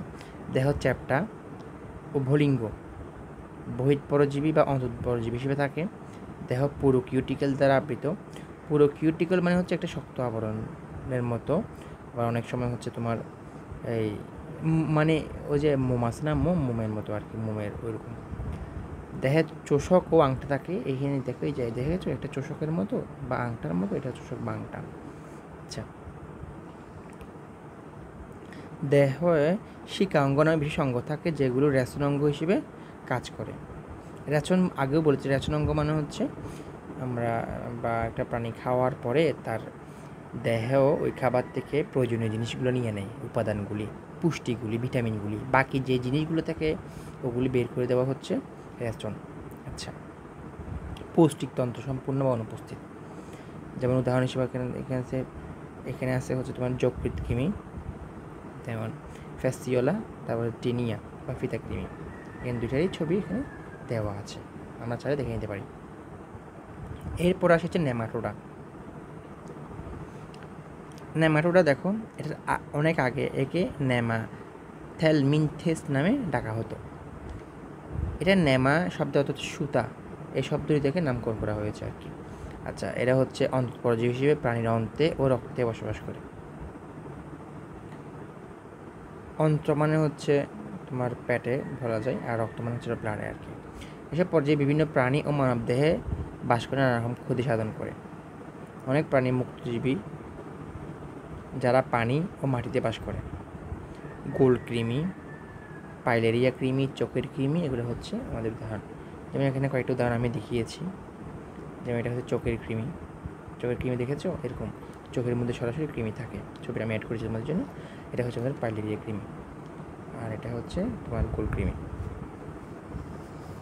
দেহ চ্যাপ্টা, উভলিঙ্গ, বহিঃপরজীবী বা অন্তঃপরজীবী হিসেবে থাকে। দেহ পুরো কিউটিকেল দ্বারা আবৃত। পুরো কিউটিকেল মানে হচ্ছে একটা শক্ত আবরণের মতো, আবার অনেক সময় হচ্ছে তোমার এই মানে ওই যে মোম আছে না, মোমের মতো আর কি, মোমের ওইরকম। দেহের চোষক ও আংটা থাকে। এইখানে দেখোই যায়, দেখেছো একটা চোষকের মতো বা আংটার মতো, এটা চোষক বা আংটা। আচ্ছা, দেহে শিকা অঙ্গ নামে বিশেষ অঙ্গ থাকে যেগুলো রেচন অঙ্গ হিসেবে কাজ করে। রেচন আগেও বলেছি, রেচন অঙ্গ মানে হচ্ছে আমরা বা একটা প্রাণী খাওয়ার পরে তার দেহ ওই খাবার থেকে প্রয়োজনীয় জিনিসগুলো নিয়ে নেয়, উপাদানগুলি, পুষ্টিগুলি, ভিটামিনগুলি, বাকি যে জিনিসগুলো থাকে ওগুলি বের করে দেওয়া হচ্ছে রেচন। আচ্ছা, পৌষ্টিক তন্ত্র সম্পূর্ণ বা অনুপস্থিত। যেমন উদাহরণ হিসেবে এখানে আছে হচ্ছে তোমার যকৃৎ কৃমি, যেমন ফ্যাসিওলা, তারপরে টিনিয়া বা ফিতা কৃমি। এখানে দুইটারই ছবি এখানে দেওয়া আছে, আমরা চাইলে দেখে নিতে পারি। এরপর আসছে নেমাটোডা। দেখো, এটা অনেক আগে একে নেমাথ্যালমিনথেস নামে ডাকা হতো। এটা নেমা শব্দ অর্থাৎ সুতা, এই শব্দটি থেকে নামকরণ করা হয়েছে আর কি। আচ্ছা, এরা হচ্ছে অন্তঃপরজীবী হিসেবে প্রাণীর অন্তে ও রক্তে বসবাস করে। অন্ত্র মানে হচ্ছে তোমার পেটে বলা যায়, আর রক্ত মানে হচ্ছে ব্লাডে আর কি। এসব পর্যায়ে বিভিন্ন প্রাণী ও মানবদেহে বাস করে নানা রকম ক্ষতি সাধন করে। অনেক প্রাণী মুক্তজীবী যারা পানি ও মাটিতে বাস করে। গোল কৃমি, পাইলেরিয়া কৃমি, চোখের কৃমি, এগুলো হচ্ছে আমাদের উদাহরণ। যেমন এখানে কয়েকটা উদাহরণ আমি দেখিয়েছি। যেমন এটা হচ্ছে চোখের কৃমি দেখেছো, এরকম চোখের মধ্যে সরাসরি কৃমি থাকে, ছবিটা আমি অ্যাড করেছি তোমাদের জন্য। এটা হচ্ছে আমাদের পাইলেরিয়া কৃমি, আর এটা হচ্ছে তোমার গোল কৃমি।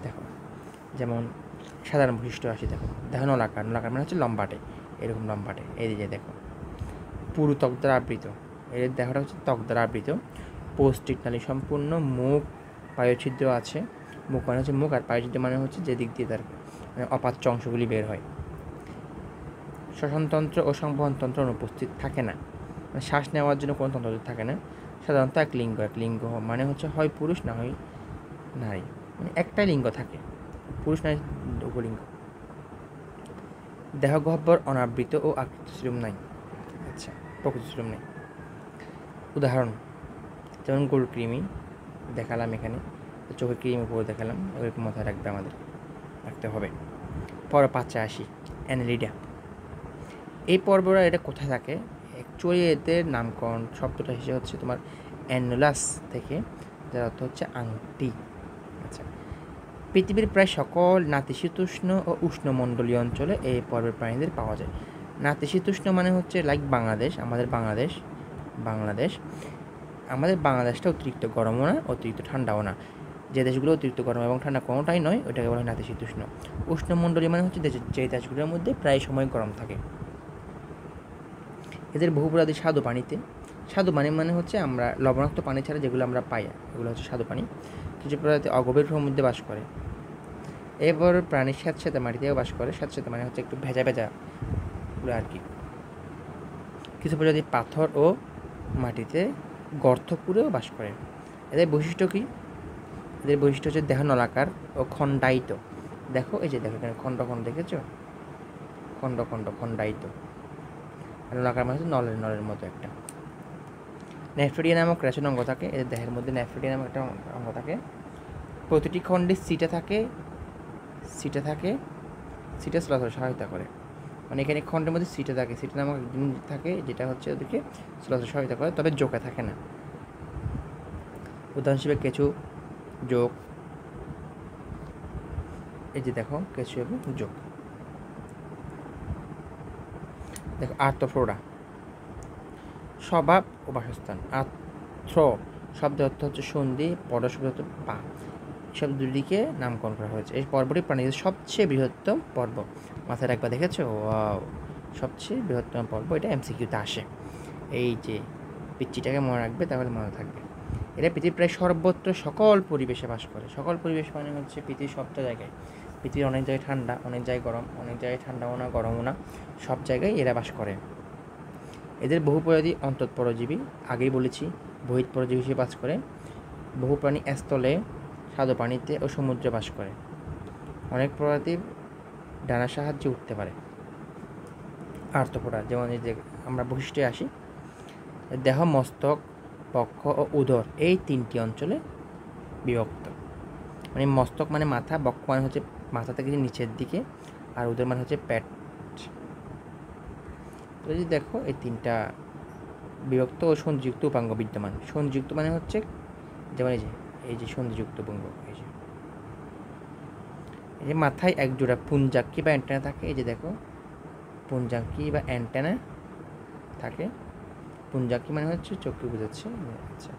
দেখো, যেমন সাধারণ বৈশিষ্ট্য আসি, দেখো দেহ নলাকার মানে হচ্ছে লম্বাটে, এরকম লম্বাটে। এই যে দেখো, পুরু ত্বক দ্বারা আবৃত, এর দেহটা হচ্ছে ত্বক দ্বারা আবৃত। পৌষ্টিক নালী সম্পূর্ণ। মুখ, পায়ুছিদ্র আছে। মুখ মানে হচ্ছে মুখ, আর পায়ুছিদ্র মানে হচ্ছে যে দিক দিয়ে তার মানে অপাচ্য অংশগুলি বের হয়। শ্বসনতন্ত্র ও সংবহনতন্ত্র অনুপস্থিত থাকে না, মানে শ্বাস নেওয়ার জন্য কোনো তন্ত্র থাকে না। সাধারণত এক লিঙ্গ মানে হচ্ছে হয় পুরুষ না হয় নারী, মানে একটাই লিঙ্গ থাকে, পুরুষ নারী উভলিঙ্গ। দেহগহ্বর অনাবৃত ও আকৃতিশ্রম নাই। আচ্ছা, প্রকৃতিশ্রম নেই। উদাহরণ যেমন গোল কৃমি দেখালাম, এখানে চোখের কৃমি উপরে দেখালাম, ওইরকম মাথায় রাখতে হবে। পর 85 অ্যানেলিডা। এই পর্বরা এটা কোথায় থাকে? অ্যাকচুয়ালি এদের নামকরণ শব্দটা হিসেবে হচ্ছে তোমার অ্যানুলাস থেকে, যার অর্থ হচ্ছে আংটি। আচ্ছা, পৃথিবীর প্রায় সকল নাতিশীতোষ্ণ ও উষ্ণমণ্ডলীয় অঞ্চলে এই পর্বের প্রাণীদের পাওয়া যায়। নাতিশীতোষ্ণ মানে হচ্ছে লাইক বাংলাদেশ, আমাদের বাংলাদেশটা অতিরিক্ত গরমও না, অতিরিক্ত ঠান্ডাও না। যে দেশগুলো অতিরিক্ত গরম এবং ঠান্ডা কোনোটাই নয়, ওইটাকে বলা হয় নাতিশীতোষ্ণ। উষ্ণমণ্ডলীয় মানে হচ্ছে যে দেশগুলোর মধ্যে প্রায় সময় গরম থাকে। এদের বহু প্রজাতি স্বাদু পানি মানে হচ্ছে আমরা লবণাক্ত পানি ছাড়া যেগুলো আমরা পাই, এগুলো হচ্ছে স্বাদু পানি। কিছু প্রজাতি অগভীর সমুদ্রে বাস করে। এরপর প্রাণী স্যাঁতসেঁতে মাটিতেও বাস করে। স্যাঁতসেঁতে মানে হচ্ছে একটু ভেজা গুলো আর কি। কিছু প্রজাতি পাথর ও মাটিতে গর্ত খুঁড়েও বাস করে। এদের বৈশিষ্ট্য কী? এদের বৈশিষ্ট্য হচ্ছে দেহ নলাকার ও খণ্ডায়িত। দেখো, এই যে দেখো এখানে খণ্ড দেখেছো, খণ্ডায়িত। নলাকার মানে হচ্ছে নলের মতো একটা। নেফ্রোডিয়া নামক রেচন অঙ্গ থাকে, এদের দেহের মধ্যে নেফ্রোডিয়া নামক একটা অঙ্গ থাকে। প্রতিটি খণ্ডে সিটা থাকে, সিটা চলাচল সহায়তা করে। মানে এখানে খণ্ডের মধ্যে সিটা থাকে, সিটা নামক একদিন থাকে যেটা হচ্ছে ওদেরকে চলাচল সহায়তা করে, তবে জোকে থাকে না। উদাহরণ হিসেবে কেঁচু, জোক, এই যে দেখো কেঁচু এবং জোক। দেখো আর্থ্রোপোডা, স্বভাব ও বাসস্থান। আর্থ্রো শব্দের অর্থ হচ্ছে সন্ধি, পড শব্দ অর্থ পা, সব দুদিকে নামকরণ করা হয়েছে। এই পর্বটি প্রাণীদের সবচেয়ে বৃহত্তম পর্ব। মাথায় একবার দেখেছো? ওয়াও, সবচেয়ে বৃহত্তম পর্ব, এটা এমসিকিউতে আসে। এই যে পিচ্চিটাকে মনে রাখবে, তাহলে মনে থাকবে। এটা পৃথিবীর প্রায় সর্বত্র সকল পরিবেশে বাস করে। সকল পরিবেশ মানে হচ্ছে পৃথিবীর সব জায়গায়। পৃথিবীর অনেক জায়গায় ঠান্ডা, অনেক জায়গায় গরম, অনেক জায়গায় ঠান্ডাও না গরমও না, সব জায়গায় এরা বাস করে। এদের বহু প্রজাতি অন্তঃপরজীবী, আগেই বলেছি, বহিঃপরজীবী হিসেবে বাস করে। বহু প্রাণী স্থলে, স্বাদু পানিতে ও সমুদ্রে বাস করে। অনেক প্রজাতির ডানার সাহায্যে উঠতে পারে। আর্থ্রোপোডা, যেমন এই যে আমরা বৈশিষ্ট্যে আসি, দেহ, মস্তক, বক্ষ ও উদর এই 3টি অঞ্চলে বিভক্ত। মানে মস্তক মানে মাথা, বক্ষ মানে হচ্ছে মাথা থেকে নিচের দিকে, আর উদর মানে হচ্ছে পেট। তো যদি দেখো এই 3টা বিভক্ত ও সন্ধিযুক্ত উপাঙ্গ বিদ্যমান। সন্ধিযুক্ত মানে হচ্ছে যেমন এই যে সন্ধিযুক্ত উপাঙ্গ, এই যে মাথায় এক জোড়া পুঞ্জাক্ষী বা অ্যান্টেনা থাকে। এই যে দেখো পুঞ্জাক্ষী বা অ্যান্টেনা থাকে। পুঞ্জাক্ষী মানে হচ্ছে চোখকে বোঝাচ্ছে। আচ্ছা,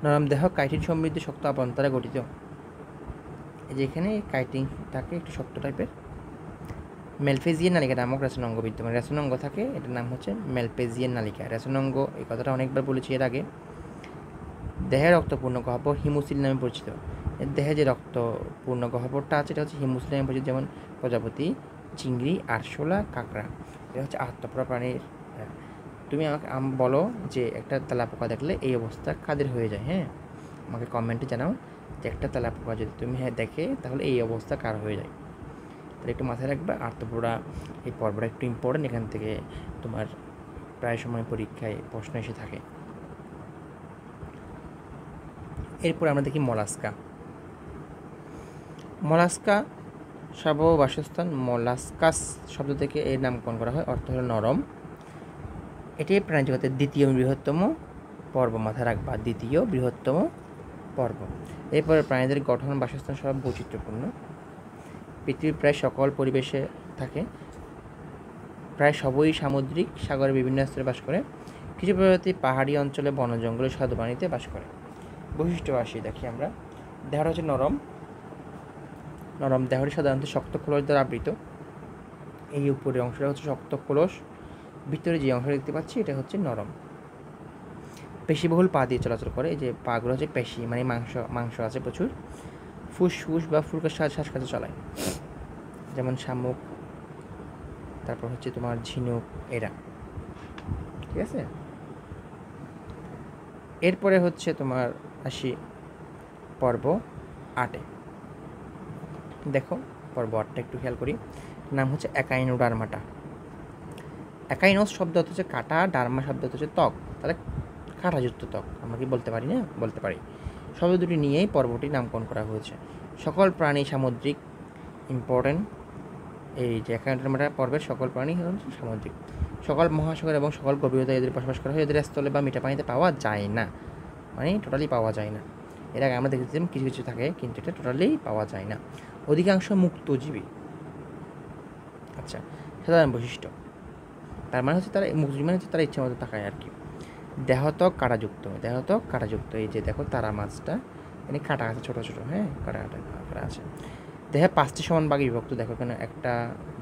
নরম দেহ, কাইটিন সমৃদ্ধ, শক্ত অভ্যন্তরে গঠিত। এই যে এখানে কাইটিন থাকে একটু শক্ত টাইপের। মেলফেজিয়ান নালিকা নামক রেচনাঙ্গ বিদ্যমান। রেচনাঙ্গ থাকে, এটার নাম হচ্ছে মেলফেজিয়ান নালিকা। রেচনাঙ্গ, এই কথাটা অনেকবার বলেছি এর আগে। দেহে রক্তপূর্ণ গহ্বর হিমোসিল নামে পরিচিত। দেহে যে রক্তপূর্ণ গহ্বরটা আছে এটা হচ্ছে হিমোসিল নামে পরিচিত, যেমন প্রজাপতি, চিংড়ি, আরশোলা, কাঁকড়া। এটা হচ্ছে আর্থ্রোপোডা প্রাণীর। তুমি আমাকে বলো যে একটা তেলাপোকা দেখলে এই অবস্থা কাদের হয়ে যায়? হ্যাঁ, আমাকে কমেন্টে জানাও যে একটা তেলাপোকা যদি তুমি দেখে তাহলে এই অবস্থা কার হয়ে যায়। তাহলে একটু মাথায় রাখবে, আর্থ্রোপোডা এই পর্বটা একটু ইম্পর্টেন্ট। এখান থেকে তোমার প্রায় সময় পরীক্ষায় প্রশ্ন এসে থাকে। এরপর আমরা দেখি মলাস্কা। মলাস্কা স্বভাব বাসস্থান। মলাস্কাস শব্দ থেকে এর নামকরণ করা হয়, অর্থ হলো নরম। এটি প্রাণীজগতের দ্বিতীয় বৃহত্তম পর্ব। মাথায় রাখবা, দ্বিতীয় বৃহত্তম পর্ব। এরপরে প্রাণীদের গঠন, বাসস্থান সব বৈচিত্র্যপূর্ণ। পৃথিবীর প্রায় সকল পরিবেশে থাকে। প্রায় সবই সামুদ্রিক, সাগরের বিভিন্ন স্তরে বাস করে। কিছু প্রজাতি পাহাড়ি অঞ্চলে, বন জঙ্গলে, স্বাদু পানিতে বাস করে। বৈশিষ্ট্য আসি দেখি আমরা। দেহটা হচ্ছে নরম। দেহটি সাধারণত শক্ত খোলস দ্বারা আবৃত। এই উপরের অংশটা হচ্ছে শক্ত খোলস, ভিতরে যে অংশ দেখতে পাচ্ছি এটা হচ্ছে নরম। পেশিবহুল পা দিয়ে চলাচল করে। এই যে পাগুলো হচ্ছে পেশি, মানে মাংস আছে প্রচুর। ফুসফুস বা ফুলকার শ্বাসকার্য চালায়, যেমন শামুক, তারপর হচ্ছে তোমার ঝিনুক, এরা। ঠিক আছে। এরপরে হচ্ছে তোমার আসি পর্ব 8-এ। দেখো পর্ব 8টা একটু খেয়াল করি। নাম হচ্ছে একাইনোডার্মাটা। একাইনোস শব্দ হচ্ছে কাটা, ডার্মা শব্দ হচ্ছে ত্বক, তাহলে কাঁটাযুক্ত ত্বক। আমরা কি বলতে পারি না? বলতে পারি। শব্দ দুটি নিয়েই পর্বটির নামকরণ করা হয়েছে। সকল প্রাণী সামুদ্রিক, ইম্পর্টেন্ট। এই যে একাইনোডার্মাটা পর্বের সকল প্রাণী হচ্ছে সামুদ্রিক। সকল মহাসাগর এবং সকল গভীরতায় এদের বসবাস করা হয়। এদের স্থলে বা মিঠা পানিতে পাওয়া যায় না, মানে টোটালি পাওয়া যায় না। এর আগে আমরা দেখেছিলাম কিছু কিছু থাকে, কিন্তু এটা টোটালি পাওয়া যায় না। অধিকাংশ মুক্তজীবী। আচ্ছা, সাধারণ বৈশিষ্ট্য, তার মানে হচ্ছে তারা মুক্তজীবী মানে হচ্ছে তারা ইচ্ছা মতো তাকায় আর কি। দেহত্বক কাঁটাযুক্ত। এই যে দেখো তারা মাছটা, এখানে কাটা আছে ছোটো ছোটো, হ্যাঁ কাটা আছে। দেহে 5টি সমান ভাগে বিভক্ত। দেখো এখানে 1টা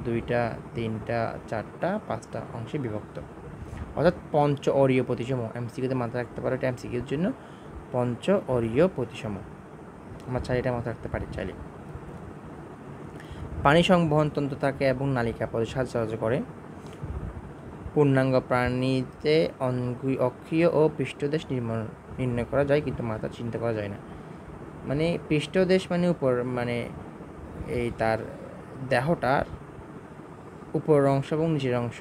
2টা 3টা 4টা 5টা অংশে বিভক্ত, অর্থাৎ পঞ্চ অরীয় প্রতিসম। এমসিকিউতে মাথায় রাখতে পারো, এটা এমসিকিউর জন্য পঞ্চ অরীয় প্রতিসম। আমরা চাইলে এটা মাথায় রাখতে পারি চাইলে। পানি সংবহন তন্ত্র থাকে এবং নালিকা পথে সাহায্য করে। পূর্ণাঙ্গ প্রাণীতে অক্ষীয় ও পৃষ্ঠদেশ নির্ণয় করা যায়, কিন্তু মাথা চিন্তা করা যায় না। মানে পৃষ্ঠদেশ মানে উপর, মানে এই তার দেহটার উপরের অংশ এবং নিচের অংশ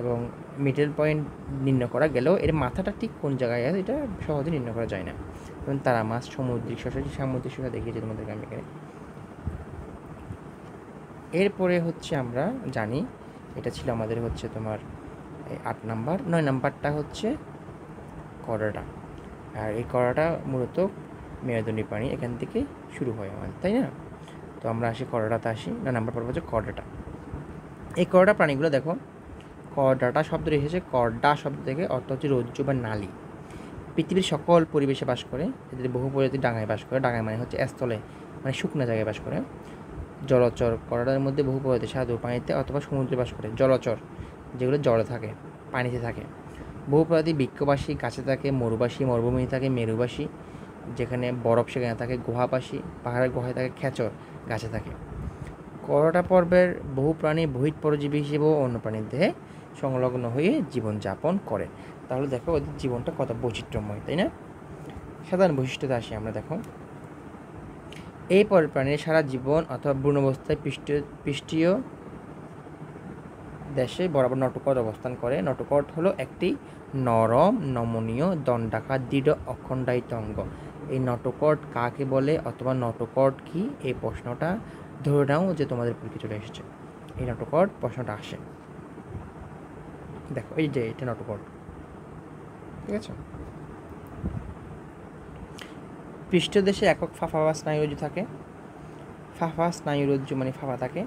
এবং মিডল পয়েন্ট নির্ণয় করা গেলেও এর মাথাটা ঠিক কোন জায়গায় আছে এটা সহজে নির্ণয় করা যায় না। যেমন তারা মাছ, সামুদ্রিক শসা দেখিয়েছি তোমাদেরকে আমি এখানে। এরপরে হচ্ছে আমরা জানি এটা ছিল আমাদের হচ্ছে তোমার 8 নাম্বার। 9 নাম্বারটা হচ্ছে করোডা। আর এই করোডা মূলত মেরুদণ্ডী প্রাণী, এখান থেকে শুরু হয় আমাদের, তাই না? তো আমরা আসি করোডাতে আসি। 9 নাম্বার পর্ব হচ্ছে করোডা। এই করোডা প্রাণীগুলো দেখো, করডাটা শব্দটি এসেছে করডা শব্দ থেকে, অর্থ হচ্ছে রজ্জু বা নালী। পৃথিবীর সকল পরিবেশে বাস করে। এদের বহু প্রজাতির ডাঙায় বাস করে। ডাঙায় মানে হচ্ছে স্থলে, মানে শুকনো জায়গায় বাস করে। জলচর, করোডার মধ্যে বহু প্রজাতি সাধু পানিতে অথবা সমুদ্রে বাস করে। জলচর যেগুলো জলে থাকে, পানিতে থাকে। বহু প্রজাতি বৃক্ষবাসী, গাছে থাকে। মরুবাসী, মরুভূমি থাকে। মেরুবাসী, যেখানে বরফ সেখানে থাকে। গুহাবাসী, পাহাড়ের গুহায় থাকে। খেচর, গাছে থাকে। করোডা পর্বের বহু প্রাণী বহিঃ পরজীবী হিসেবেও অন্য প্রাণীর দেহে সংলগ্ন হয়ে জীবনযাপন করে। তাহলে দেখো ওদের জীবনটা কত বৈচিত্র্যময়, তাই না? সাধারণ বৈশিষ্ট্যতে আসি আমরা। দেখো, এই পর্বের প্রাণীর সারা জীবন অথবা ভ্রূণাবস্থায় পৃষ্ঠীয় দেশে বরাবর নটোকট অবস্থান করে। নটোকট হলো একটি নরম, নমনীয়, দণ্ডাকার, দৃঢ়, অখণ্ডায়িত অঙ্গ। এই নটোকট কাকে বলে অথবা নটোকট কি, এই প্রশ্নটা ধরে নাও যে তোমাদের পরীক্ষা চলে এসেছে। এই নটোকট প্রশ্নটা আসে। দেখো এই যে এটা নটোকট, ঠিক আছে? পৃষ্ঠদেশে একক ফাঁপা বা স্নায়ুরজ্জু থাকে। ফাঁপা স্নায়ুরজ্জু মানে ফাঁপা থাকে।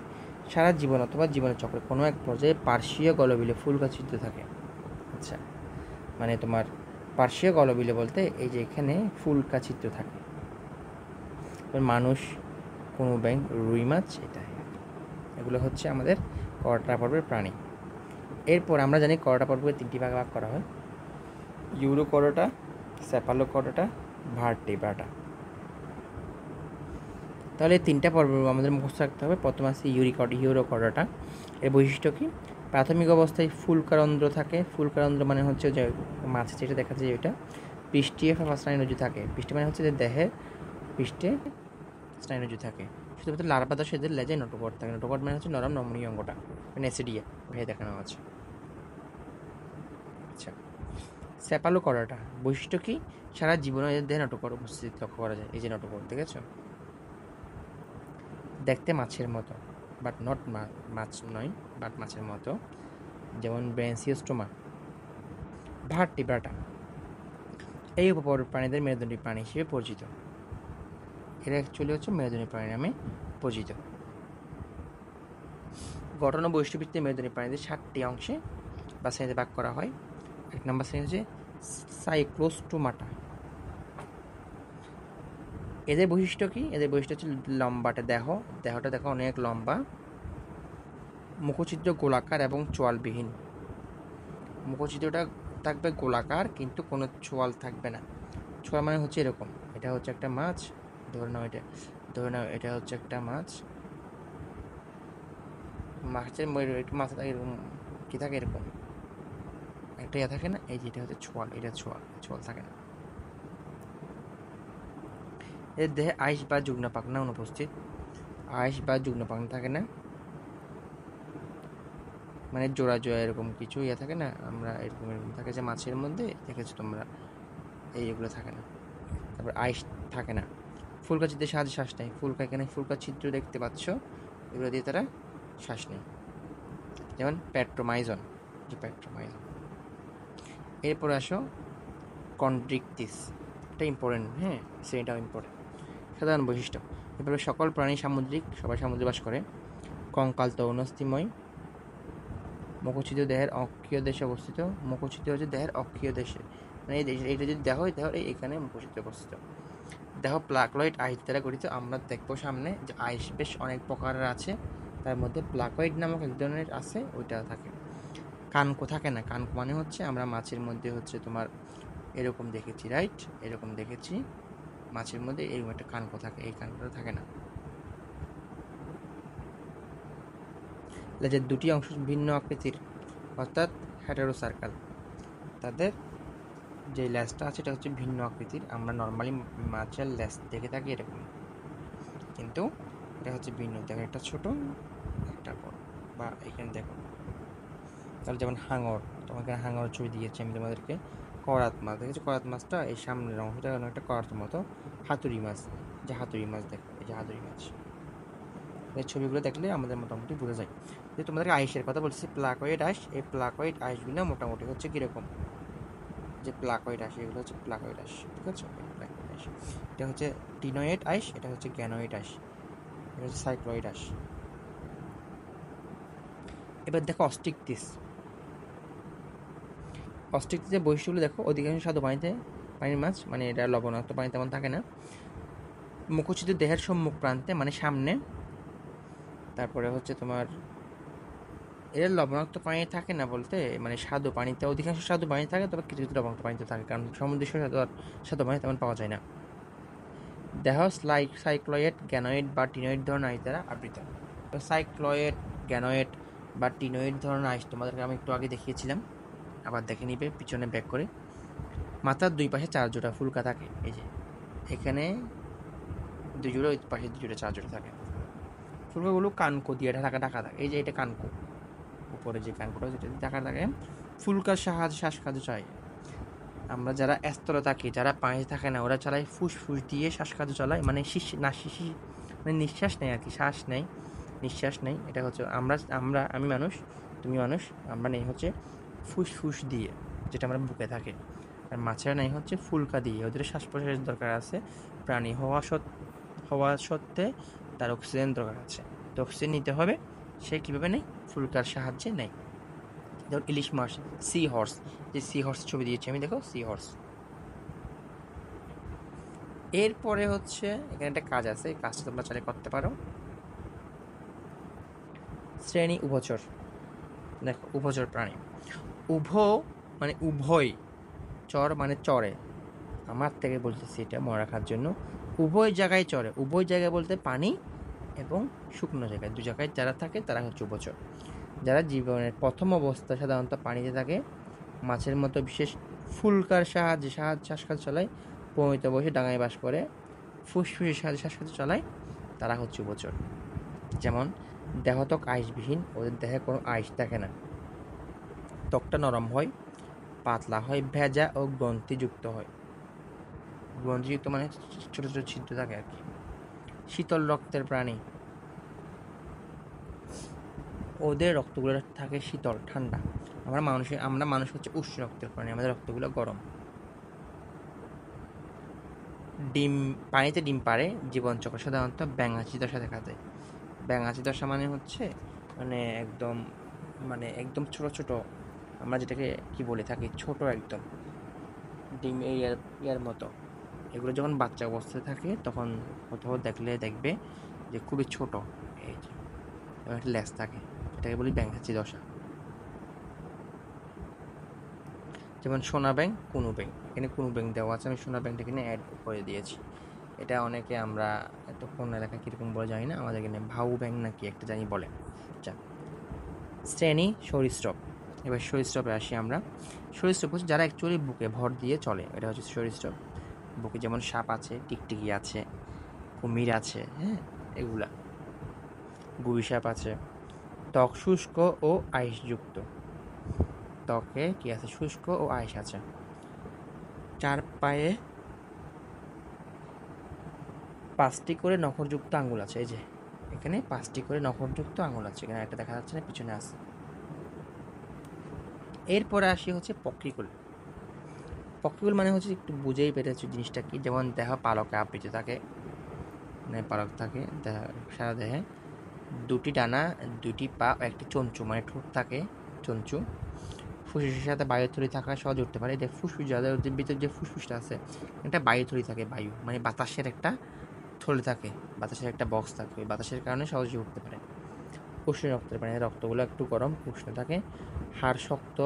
সারা জীবন অথবা জীবনের চক্রে কোনো এক পর্যায়ে পার্শ্বীয় গলবিলে ফুলকা ছিদ্র থাকে। আচ্ছা, মানে তোমার পার্শ্বীয় গলবিলে বলতে এই যে এখানে ফুলকা ছিদ্র থাকে। মানুষ, কোনো ব্যাঙ, রুই মাছ, এগুলো হচ্ছে আমাদের করোডা পর্বের প্রাণী। এরপর আমরা জানি করোডা পর্বকে 3টি ভাগে ভাগ করা হয়: ইউরোকরোডা, সেফালোকরোডা, ভার্টিব্রাটা। তাহলে 3টা পর্ব আমাদের মুখস্থ রাখতে হবে। প্রথমে আছে ইউরোকরোডা। এর বৈশিষ্ট্য কি? প্রাথমিক অবস্থায় ফুলকারন্ধ্র থাকে। ফুলকারন্ধ্র মানে হচ্ছে যে মাছে যেটা দেখা যায় ওইটা। পৃষ্ঠীয় ফাঁপা স্নায়ুরজ্জু থাকে। পৃষ্ঠে মানে হচ্ছে যে দেহের পৃষ্ঠে স্নায়ুরজ্জু থাকে। শুধুমাত্র লার্ভা দশা এদের লেজে নটোকট থাকে। নটোকট মানে হচ্ছে নরম নমনীয় অঙ্গটা, মানে অ্যাসিডিয়া ভেবে দেখানো আছে। আচ্ছা, সেফালোকরোডা বৈশিষ্ট্য কি? সারা জীবনে এদের দেহে নটোকট উপস্থিত লক্ষ্য করা যায়। এই যে নটোকট দেখেছো, দেখতে মাছের মতো, বাট নট মাছ নয়, বাট মাছের মতো, যেমন ব্রেনসিওস্টোমা। ভার্টিব্রাটা এই উপপর্বের প্রাণীদের মেরুদণ্ডী প্রাণী হিসেবে পরিচিত। এরা অ্যাকচুয়ালি হচ্ছে মেরুদণ্ডী প্রাণী নামে পরিচিত। গঠন ও বৈশিষ্ট্যভিত্তিতে মেরুদণ্ডী প্রাণীদের 7টি অংশে বা শ্রেণীতে ভাগ করা হয়। 1 নম্বর শ্রেণী হচ্ছে সাইক্লোস্টোমাটা। এদের বৈশিষ্ট্য কি? এদের বৈশিষ্ট্য হচ্ছে লম্বাটে দেহটা দেখো অনেক লম্বা। মুখছিদ্র গোলাকার এবং চোয়ালবিহীন। মুখছিদ্রটা থাকবে গোলাকার, কিন্তু কোনো চোয়াল থাকবে না। চোয়াল মানে হচ্ছে এরকম। এটা হচ্ছে একটা মাছ, ধরে নাও এটা হচ্ছে একটা মাছ। মাছের মাথা থাকে এরকম, কি থাকে এরকম একটা ইয়ে থাকে না, এই যে এটা হচ্ছে ছোয়াল। এটা ছোয়াল থাকে না। এর দেহে আইস বা যুগ্ম পাখনা অনুপস্থিত। আইস বা যুগ্ম পাখনা থাকে না, মানে জোড়া এরকম কিছু ইয়ে থাকে না, আমরা এরকম থাকে যে মাছের মধ্যে দেখেছো তোমরা, এইগুলো থাকে না। তারপর আইস থাকে না। ফুলকা ছিদ্রের সাহায্যে শ্বাস নেয়। এখানে ফুলকা ছিদ্র দেখতে পাচ্ছ, এগুলো দিয়ে তারা শ্বাস নেয়, যেমন প্যাট্রোমাইজন। এরপরে আসো কন্ড্রিকটিস। এটা ইম্পর্টেন্ট, হ্যাঁ, সেটাও ইম্পর্টেন্ট। সাধারণ বৈশিষ্ট্য: এভাবে সকল প্রাণী সামুদ্রিক, সবাই সমুদ্রে বাস করে। কঙ্কাল তৌনস্থিময়। মুখছিদ্র দেহের অক্ষীয় দেশে অবস্থিত। মুখছিদ্র হচ্ছে দেহের অক্ষীয় দেশে, মানে এইটা যদি দেহ হয়, দেহের এইখানে মুখছিদ্র অবস্থিত। দেহ প্লাকলয়েড আইস দ্বারা গঠিত। আমরা দেখবো সামনে যে আইস বেশ অনেক প্রকারের আছে, তার মধ্যে প্লাকয়েড নামক এক ধরনের আছে, ওইটা থাকে। কানকো থাকে না। কানকো মানে হচ্ছে আমরা মাছের মধ্যে হচ্ছে তোমার এরকম দেখেছি, রাইট? এরকম দেখেছি মাছের মধ্যে এরকম একটা কানকো থাকে, এই কানকোটা থাকে না। লেজের 2টি অংশ ভিন্ন আকৃতির, অর্থাৎ হেটেরোসার্কাল। তাদের যে লেজটা আছে এটা হচ্ছে ভিন্ন আকৃতির। আমরা নর্মালি মাছের লেজ দেখে থাকি এরকম, কিন্তু এটা হচ্ছে ভিন্ন। দেখো একটা ছোট, একটা বড়। বা এখানে দেখো, তাহলে যেমন হাঙর, তোমাকে হাঙর ছবি দিয়েছি আমি তোমাদেরকে। করাত মাছ দেখেছো, করাত মাছটা এই সামনের অংশটা একটা করাতের মতো। হাতুড়ি মাছ, যে হাতুড়ি মাছ দেখো, এই যে হাতুড়ি মাছ। এই ছবিগুলো দেখলে আমাদের মোটামুটি বোঝা যায়। যে তোমাদেরকে আইসের কথা বলছি, প্লাকয়েড আইস, এই প্লাকয়েড আইসগুলো মোটামুটি হচ্ছে কীরকম, যে প্লাকয়েড আইস, এগুলো হচ্ছে প্লাকয়েড আইস, ঠিক আছে? প্লাকয়েড আইস, এটা হচ্ছে টিনয়েড আইস, এটা হচ্ছে গ্যানোয়েড আইস, এটা হচ্ছে সাইক্লয়েড আইস। এবার দেখো অস্টিকটিস। অস্টিকটিসের বৈশিষ্ট্যগুলো দেখো, অধিকাংশ স্বাদু পানিতে, পানির মাছ, মানে এটা লবণাক্ত পানি তেমন থাকে না। মুখচিত দেহের সম্মুখ প্রান্তে, মানে সামনে। তারপরে হচ্ছে তোমার এর লবণাক্ত পানি থাকে না বলতে, মানে স্বাদু পানিতে, অধিকাংশ স্বাদু পানি থাকে, তবে কিছু কিছু লবণাক্ত পানিতে থাকে, কারণ সমুদ্র স্বাদু পানি তেমন পাওয়া যায় না। দেহ সাইক্লয়েড, গ্যানয়েড বা টিনয়েড ধরনের আইস দ্বারা আবৃত। তো সাইক্লয়েড, গ্যানয়েড বা টিনয়েড ধরনের আইস তোমাদেরকে আমি একটু আগে দেখিয়েছিলাম, আবার দেখে নিবে পিছনে ব্যাক করে। মাথার দুই পাশে 4 জোড়া ফুলকা থাকে, এই যে এখানে 2 জোড়া, ওই পাশে 2 জোড়া, 4 জোড়া থাকে। ফুলকাগুলো কানকো দিয়ে ঢাকা ঢাকা থাকে, এই যে এটা কানকো, উপরে যে কানকোটা যেটা ঢাকা থাকে। ফুলকার সাহায্যে শ্বাসকার্য চায়। আমরা যারা স্তরে থাকি, যারা পানিতে থাকে না, ওরা চালায় ফুসফুস দিয়ে শ্বাসকার্য চালায়, মানে মানে নিঃশ্বাস নেয় আর কি, শ্বাস নেয়, নিঃশ্বাস নেই। এটা হচ্ছে আমি মানুষ, তুমি মানুষ, আমরা নেই হচ্ছে ফুসফুস দিয়ে, যেটা আমরা বুকে থাকে। আর মাছেরা নেই হচ্ছে ফুলকা দিয়ে, ওদের শ্বাস প্রশ্বাসের দরকার আছে। প্রাণী হওয়া সত্ত্বে তার অক্সিজেন দরকার আছে, তো অক্সিজেন নিতে হবে, সে কীভাবে নেয়? ফুলকার সাহায্যে নেয়। যেমন ইলিশ মাছ, সি হর্স, যে সি হর্স ছবি দিয়েছি আমি, দেখো সি হর্স। এরপরে হচ্ছে এখানে একটা কাজ আছে, এই কাজটা তোমরা চাইলে করতে পারো। শ্রেণী উভচর, দেখো উভচর প্রাণী। উভ মানে উভয়, চর মানে চরে, আমার থেকে বলতেছি এটা মনে রাখার জন্য। উভয় জায়গায় চরে, উভয় জায়গায় বলতে পানি এবং শুকনো জায়গায়, 2 জায়গায় যারা থাকে তারা হচ্ছে উভচর। যারা জীবনের প্রথম অবস্থা সাধারণত পানিতে থাকে, মাছের মতো বিশেষ ফুলকার সাহায্যে শ্বাসকার্য চালায়, পরিমিত বসে ডাঙায় বাস করে, ফুসফুসের সাহায্যে শ্বাসকার্য চালায়, তারা হচ্ছে উভচর। যেমন দেহত্বক আইসবিহীন, ওদের দেহে কোনো আইস থাকে না, ত্বকটা নরম হয়, পাতলা হয়, ভেজা ও গ্রন্থিযুক্ত হয়। গ্রন্থিযুক্ত মানে ছোট ছোট ছিদ্র থাকে আর কি। শীতল রক্তের প্রাণী, ওদের রক্তগুলো থাকে শীতল, ঠান্ডা। আমরা মানুষ হচ্ছে উষ্ণ রক্তের প্রাণী, আমাদের রক্তগুলো গরম। ডিম, পানিতে ডিম পারে, জীবনচক্র সাধারণত ব্যাঙাচি দশা দেখা যায়। ব্যাঙাচি দশা মানে হচ্ছে মানে একদম, মানে একদম ছোট ছোট, আমরা যেটাকে কি বলে থাকি, ছোট একদম ডিম ইয়ার মতো। এগুলো যখন বাচ্চা অবস্থায় থাকে তখন কোথাও দেখবে যে খুবই ছোট, এই যে একটা লেজ থাকে, এটাকে বলি ব্যাঙাচি দশা। যেমন সোনা ব্যাঙ, কুনু ব্যাঙ, এখানে কুনু ব্যাঙ দেওয়া আছে, আমি সোনা ব্যাঙটা এখানে অ্যাড করে দিয়েছি। এটা অনেকে, আমরা এত কোন এলাকায় কীরকম বলে জানি না, আমাদের এখানে ভাউ ব্যাঙ নাকি একটা জানি বলে। আচ্ছা, শ্রেণী সরীসৃপ। এবার সরীসৃপে আসি আমরা। সরীসৃপ হচ্ছে যারা অ্যাকচুয়ালি বুকে ভর দিয়ে চলে, এটা হচ্ছে সরীসৃপ। বুকে যেমন সাপ আছে, টিকটিকি আছে, কুমির আছে, হ্যাঁ এগুলা, গুই সাপ আছে। ত্বক শুষ্ক ও আইসযুক্ত, ত্বকে কি আছে? শুষ্ক ও আইস আছে। 4 পায়ে 5টি করে নখরযুক্ত আঙুল আছে, এই যে এখানে 5টি করে নখরযুক্ত আঙুল আছে, এখানে একটা দেখা যাচ্ছে না, পিছনে আছে। এরপরে আসি হচ্ছে পক্ষীকুল। পক্ষীকুল মানে হচ্ছে, একটু বুঝেই পেরেছি জিনিসটা কি, যেমন দেহ পালকে আবৃত থাকে, মানে পালক থাকে সারা দেহে, 2টি ডানা, 2টি পা, একটি চঞ্চু মানে ঠোঁট থাকে, চঞ্চু। ফুসফুসের সাথে বায়ুথলি থাকা সহজে উঠতে পারে। এটা ফুসফুস, যাদের ভিতরে যে ফুসফুসটা আছে, একটা বায়ুথলি থাকে, বায়ু মানে বাতাসের একটা থলি থাকে, বাতাসের একটা বক্স থাকে, ওই বাতাসের কারণে সহজে উঠতে পারে। উষ্ণ রক্তের প্রাণী, রক্তগুলো একটু গরম, উষ্ণ থাকে। হাড় শক্ত,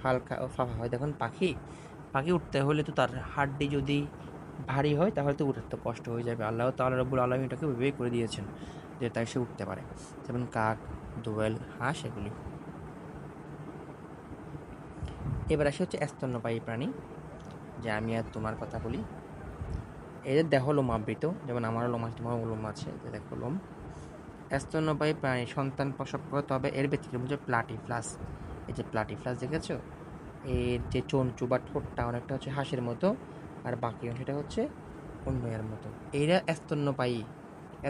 হালকা ও ফাঁপা হয়। দেখুন পাখি উঠতে হলে তো তার হাড়টি যদি ভারী হয় তাহলে তো উঠতে তো কষ্ট হয়ে যাবে। আল্লাহ তাআলা রব্বুল আলামিন এটাকে ওইভাবেই করে দিয়েছেন যে তাই সে উঠতে পারে। যেমন কাক, দোয়েল, হাঁস এগুলি। এবার আসি হচ্ছে স্তন্যপায়ী প্রাণী, যে আমি আর তোমার কথা বলি। এদের দেহ লোম আবৃত, যেমন আমারও লোম আছে, তোমারও লোম আছে, যে দেখো লোম। স্তন্যপায়ী প্রাণী সন্তান প্রসব করে, তবে এর ব্যতিক্রম হচ্ছে প্লাটিফ্লাস। এই যে প্লাটিফ্লাস দেখেছো, এর যে চঞ্চু বা ঠোঁটটা অনেকটা হচ্ছে হাঁসের মতো, আর বাকি অংশটা হচ্ছে অন্য এর মতো। এরা স্তন্যপায়ী।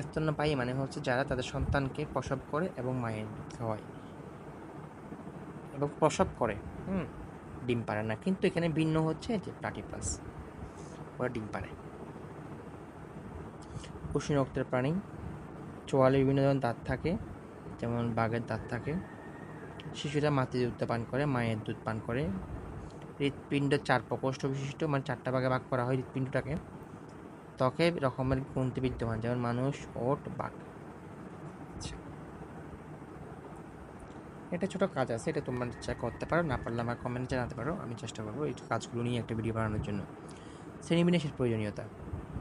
স্তন্যপায়ী মানে হচ্ছে যারা তাদের সন্তানকে প্রসব করে এবং মায়ের দুধ খাওয়ায় এবং প্রসব করে। হুম, ডিম পারে না। কিন্তু এখানে ভিন্ন হচ্ছে যে প্লাটিপাস, ওরা ডিম পারে। উষ্ণ রক্তের প্রাণী। চোয়ালে বিভিন্ন ধরনের দাঁত থাকে, যেমন বাঘের দাঁত থাকে। শিশুরা মাতৃ দুধ পান করে, মায়ের দুধ পান করে। হৃৎপিণ্ড 4 প্রকোষ্ঠ বিশিষ্ট, মানে 4টা ভাগে ভাগ করা হয় হৃৎপিণ্ডটাকে। ত্বকে রকমের গ্রন্থি বিদ্যমান, যেমন মানুষ, ওট, বাঘ। আচ্ছা, এটা ছোট কাজ আছে, এটা তোমরা ইচ্ছা করতে পারো, না পারলে আমার কমেন্টে জানাতে পারো, আমি চেষ্টা করবো এই কাজগুলো নিয়ে একটা ভিডিও বানানোর জন্য। শ্রেণীবিন্যাসের প্রয়োজনীয়তা।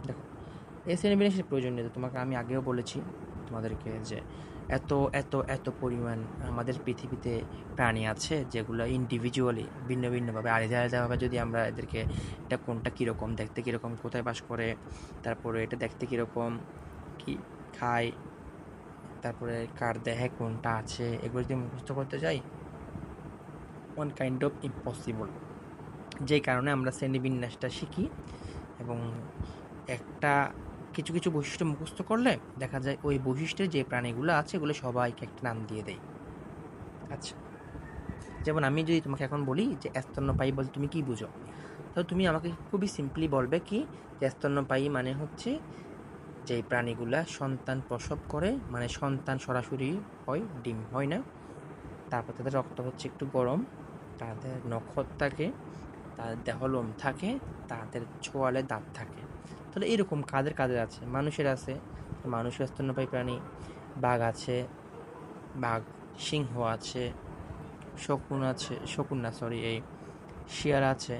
দেখো, এই শ্রেণীবিন্যাসের প্রয়োজনীয়তা তোমাকে আমি আগেও বলেছি তোমাদেরকে, যে এত এত এত পরিমাণ আমাদের পৃথিবীতে প্রাণী আছে যেগুলো ইন্ডিভিজুয়ালি ভিন্ন ভিন্নভাবে আলাদা আলাদাভাবে, যদি আমরা এদেরকে এটা কোনটা কীরকম দেখতে, কীরকম কোথায় বাস করে, তারপরে এটা দেখতে কীরকম, কি খায়, তারপরে কার দেহে কোনটা আছে, এগুলো যদি মুখস্থ করতে যাই, ওয়ান কাইন্ড অফ ইম্পসিবল। যেই কারণে আমরা শ্রেণীবিন্যাসটা শিখি, এবং একটা কিছু কিছু বৈশিষ্ট্য মুখস্থ করলে দেখা যায় ওই বৈশিষ্ট্যের যে প্রাণীগুলো আছে এগুলো সবাইকে একটা নাম দিয়ে দেয়। আচ্ছা, যেমন আমি যদি তোমাকে এখন বলি যে স্তন্যপায়ী বলতে তুমি কি বুঝো, তাহলে তুমি আমাকে খুবই সিম্পলি বলবে কি, যে স্তন্যপায়ী মানে হচ্ছে যেই প্রাণীগুলা সন্তান প্রসব করে, মানে সন্তান সরাসরি হয়, ডিম হয় না। তারপর তাদের রক্ত হচ্ছে একটু গরম, তাদের নখর থাকে, তাদের দেহলোম থাকে, তাদের ছোয়ালে দাঁত থাকে। তাহলে এরকম কাদের কাদের আছে, মানুষের আছে, মানুষের স্তন্যপায়ী প্রাণী। বাঘ আছে, বাঘ। সিংহ আছে, শকুন আছে, শকুন না সরি, এই শিয়াল আছে।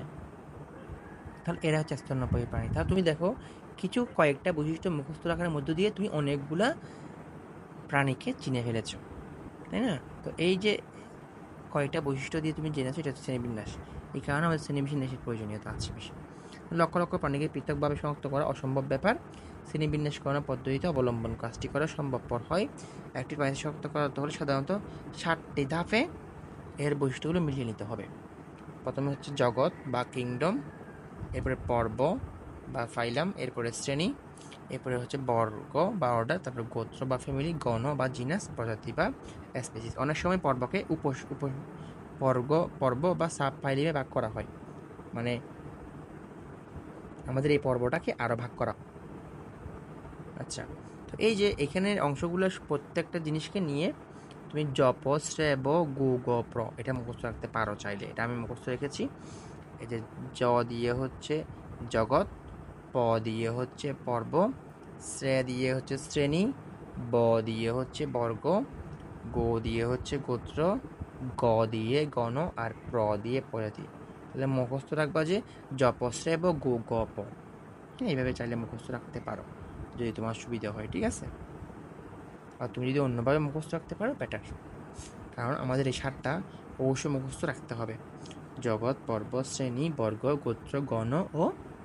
তাহলে এরা হচ্ছে স্তন্যপায়ী প্রাণী। তাহলে তুমি দেখো, কিছু কয়েকটা বৈশিষ্ট্য মুখস্থ রাখার মধ্য দিয়ে তুমি অনেকগুলা প্রাণীকে চিনে ফেলেছো, তাই না? তো এই যে কয়েকটা বৈশিষ্ট্য দিয়ে তুমি জেনেছো, এটা হচ্ছে শ্রেণীবিন্যাস। এই কারণে আমাদের শ্রেণীবিন্যাসের প্রয়োজনীয়তা আছে বেশি। লক্ষ লক্ষ প্রাণীকে পৃথকভাবে শনাক্ত করা অসম্ভব ব্যাপার। শ্রেণীবিন্যাস করার পদ্ধতিতে অবলম্বন কাজটি করা সম্ভবপর হয়। একটি প্রাণী শনাক্ত করতে হলে সাধারণত 7টি ধাপে এর বৈশিষ্ট্যগুলো মিলিয়ে নিতে হবে। প্রথমে হচ্ছে জগৎ বা কিংডম, এরপরে পর্ব বা ফাইলাম, এরপরে শ্রেণী, এরপরে হচ্ছে বর্গ বা অর্ডার, তারপরে গোত্র বা ফ্যামিলি, গণ বা জিনাস, প্রজাতি বা স্পেসিস। অনেক সময় পর্বকে পর্ব বা সাব ফাইলিমে ভাগ করা হয়, মানে আমাদের এই পর্বটাকে আরও ভাগ করা। আচ্ছা, তো এই যে এখানের অংশগুলো প্রত্যেকটা জিনিসকে নিয়ে তুমি জপ, শ্রেব, গু, গ, প্র এটা মুখস্থ রাখতে পারো চাইলে। এটা আমি মুখস্থ রেখেছি। এই যে জ দিয়ে হচ্ছে জগৎ, প দিয়ে হচ্ছে পর্ব, শ্রে দিয়ে হচ্ছে শ্রেণী, ব দিয়ে হচ্ছে বর্গ, গো দিয়ে হচ্ছে গোত্র, গ দিয়ে গণ, আর প্র দিয়ে প্রজাতি। তাহলে মুখস্থ রাখবা যে জপশ্রেব গো গ প। এইভাবে চাইলে মুখস্থ রাখতে পারো যদি তোমার সুবিধা হয়, ঠিক আছে? আর তুমি যদি অন্যভাবে মুখস্থ রাখতে পারো বেটার, কারণ আমাদের এই 7টা অবশ্যই মুখস্থ রাখতে হবে: জগৎ, পর্ব, শ্রেণী, বর্গ, গোত্র, গণ ও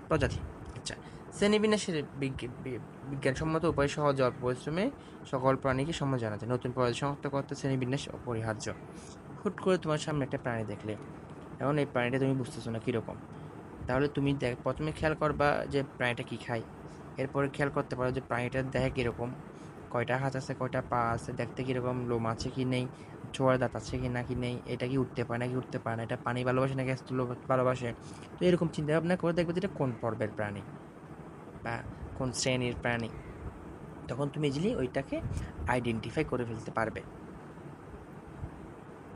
প্রজাতি। আচ্ছা, শ্রেণীবিন্যাসের বিজ্ঞানসম্মত উপায় সহজ অল্প পরিশ্রমে সকল প্রাণীকে সমান জানা যায়। নতুন প্রজাতি শনাক্ত করতে শ্রেণীবিন্যাস অপরিহার্য। হুট করে তোমার সামনে একটা প্রাণী দেখলে, এখন এই প্রাণীটা তুমি বুঝতেছো না কীরকম, তাহলে তুমি প্রথমে খেয়াল করবা যে প্রাণীটা কী খায়। এরপরে খেয়াল করতে পারো যে প্রাণীটার দেহে কীরকম, কয়টা হাত আছে, কয়টা পা আছে, দেখতে কীরকম, লোম আছে কি নেই, ছোঁয়ার দাঁত আছে কি না কি নেই, এটা কি উঠতে পারে নাকি উঠতে পারে না, এটা পানি ভালোবাসে নাকি স্থূল ভালোবাসে। তো এরকম চিন্তা ভাবনা করে দেখবে যে এটা কোন পর্বের প্রাণী বা কোন শ্রেণীর প্রাণী। তখন তুমি ইজিলি ওইটাকে আইডেন্টিফাই করে ফেলতে পারবে।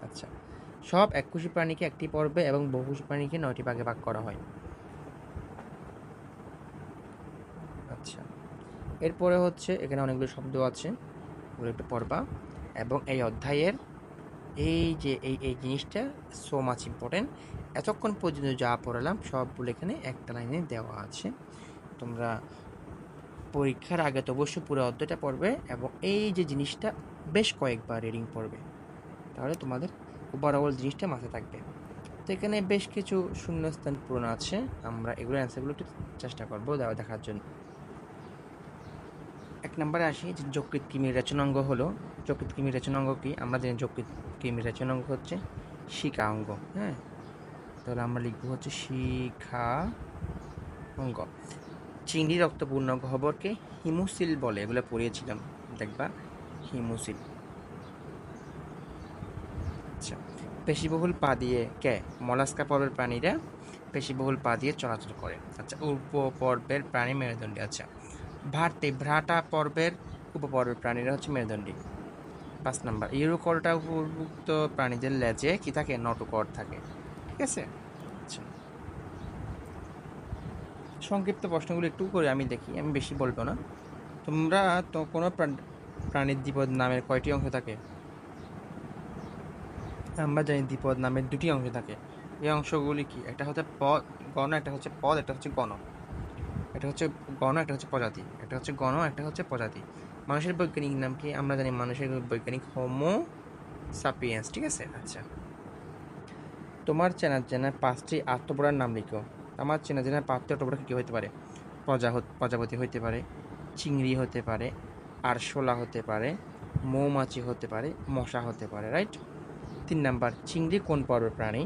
আচ্ছা, সব এককোষী প্রাণীকে একটি পর্বে এবং বহুকোষী প্রাণীকে 9টি ভাগে ভাগ করা হয়। আচ্ছা, এরপরে হচ্ছে এখানে অনেকগুলো শব্দ আছে, ওগুলো একটু পড়বা। এবং এই অধ্যায়ের এই যে এই জিনিসটা সো মাচ ইম্পর্টেন্ট। এতক্ষণ পর্যন্ত যা পড়ালাম সবগুলো এখানে একটা লাইনে দেওয়া আছে। তোমরা পরীক্ষার আগে তো অবশ্যই পুরো অধ্যায়টা পড়বে এবং এই যে জিনিসটা বেশ কয়েকবার রিডিং পড়বে, তাহলে তোমাদের ওভারঅল জিনিসটা মাথায় থাকবে। তো এখানে বেশ কিছু শূন্যস্থান পূরণ আছে, আমরা এগুলো অ্যান্সারগুলো একটু চেষ্টা করবো দেখার জন্য। এক নম্বরে আসি যে যকৃৎ কৃমির রেচনাঙ্গ হলো। যকৃৎ কৃমির রেচনাঙ্গ কি? আমরা জানি যকৃৎ কৃমির রেচনাঙ্গ হচ্ছে শিখা অঙ্গ। হ্যাঁ, তাহলে আমরা লিখবো হচ্ছে শিখা অঙ্গ। চিংড়ি রক্তপূর্ণ গহ্বরকে হিমোসিল বলে, এগুলো পড়িয়েছিলাম, দেখবা হিমোসিল। আচ্ছা, পেশিবহুল পা দিয়ে মলাস্কা পর্বের প্রাণীরা পেশিবহুল পা দিয়ে চলাচল করে। আচ্ছা, উপপর্বের প্রাণী মেরুদণ্ডী। আচ্ছা, ভ্রাটা পর্বের উপপর্বের প্রাণীরা হচ্ছে মেরুদণ্ডী। 5 নাম্বার, ইউরোকলটা উপভুক্ত প্রাণীদের লেজে কি থাকে? নটোকর থাকে। ঠিক আছে। আচ্ছা, সংক্ষিপ্ত প্রশ্নগুলো একটু করে আমি দেখি, আমি বেশি বলবো না। তোমরা তো কোনো প্রাণীর দ্বিপদ নামের কয়টি অংশ থাকে? আমরা জানি দ্বিপদ নামের 2টি অংশ থাকে। এই অংশগুলি কি? একটা হচ্ছে গণ, একটা হচ্ছে পদ, একটা হচ্ছে গণ। এটা হচ্ছে গণ, একটা হচ্ছে প্রজাতি। একটা হচ্ছে গণ, একটা হচ্ছে প্রজাতি। মানুষের বৈজ্ঞানিক নাম কি? আমরা জানি মানুষের বৈজ্ঞানিক হোমো সাপিয়েন্স। ঠিক আছে। আচ্ছা, তোমার চেনা চেনা 5টি আত্মপড়ার নাম লিখো। আমার চেনা চেনা 5টি আত্মপড়া কী হতে পারে? প্রজাপতি হতে পারে, চিংড়ি হতে পারে, আরশোলা হতে পারে, মৌমাছি হতে পারে, মশা হতে পারে। রাইট। 3 নাম্বার, চিংড়ি কোন পর্বের প্রাণী?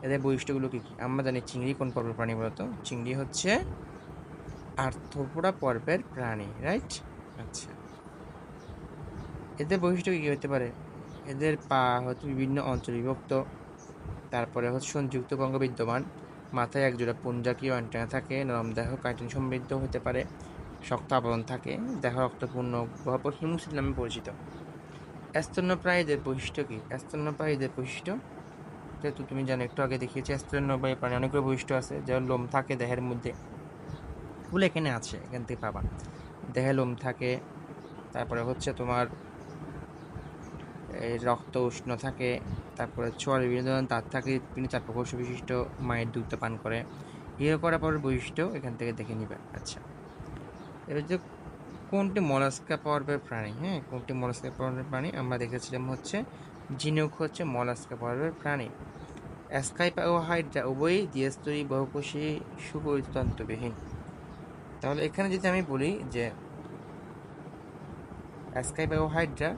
এদের বৈশিষ্ট্যগুলো কী কী? আমরা জানি চিংড়ি কোন পর্বের প্রাণী বলতো? চিংড়ি হচ্ছে আর্থ্রোপোডা পর্বের প্রাণী। রাইট। আচ্ছা, এদের বৈশিষ্ট্য কী কী হতে পারে? এদের পা হচ্ছে বিভিন্ন অঞ্চলে বিভক্ত, তারপরে হচ্ছে সংযুক্ত অঙ্গ বিদ্যমান, মাথায় একজোড়া পুঞ্জাকীয় অ্যান্টেনা থাকে, নরম দেহ, কাইটিন সমৃদ্ধ হতে পারে, শক্ত আবরণ থাকে, দেহ রক্তপূর্ণ গহ্বর হিমোসিল নামে পরিচিত। স্তন্যপ্রায়ীদের বৈশিষ্ট্য কি? স্তন্যপ্রায়ীদের বৈশিষ্ট্য যেহেতু তুমি জানো, একটু আগে দেখিয়েছি, স্তন্যপায়ী প্রাণী অনেকগুলো বৈশিষ্ট্য আছে, যেমন লোম থাকে দেহের মধ্যে, ওগুলো এখানে আছে, এখান থেকে পাবা। দেহে লোম থাকে, তারপরে হচ্ছে তোমার রক্ত উষ্ণ থাকে, তারপরে ছোঁয়ার বিভিন্ন ধরনের দাঁত থাকে, তিনি 4 প্রকোষ্ঠ বিশিষ্ট, মায়ের দুগ্ধ পান করে। ইয়ে করার পর বৈশিষ্ট্য এখান থেকে দেখে নিবে। আচ্ছা, এবার যে কোনটি মলাস্কা পর্বের প্রাণী? হ্যাঁ, কোনটি মলাস্কা পর্বের প্রাণী? আমরা দেখেছিলাম হচ্ছে ঝিনুক হচ্ছে মলাস্কা পর্বের প্রাণী। অ্যাসকাইপা ও হাইড্রা উভয়ই দ্বিস্তরী বহুকোষী সুপরিতন্ত্রবিহীন। তাহলে এখানে যদি আমি বলি যে অ্যাসকাইপা ও হাইড্রা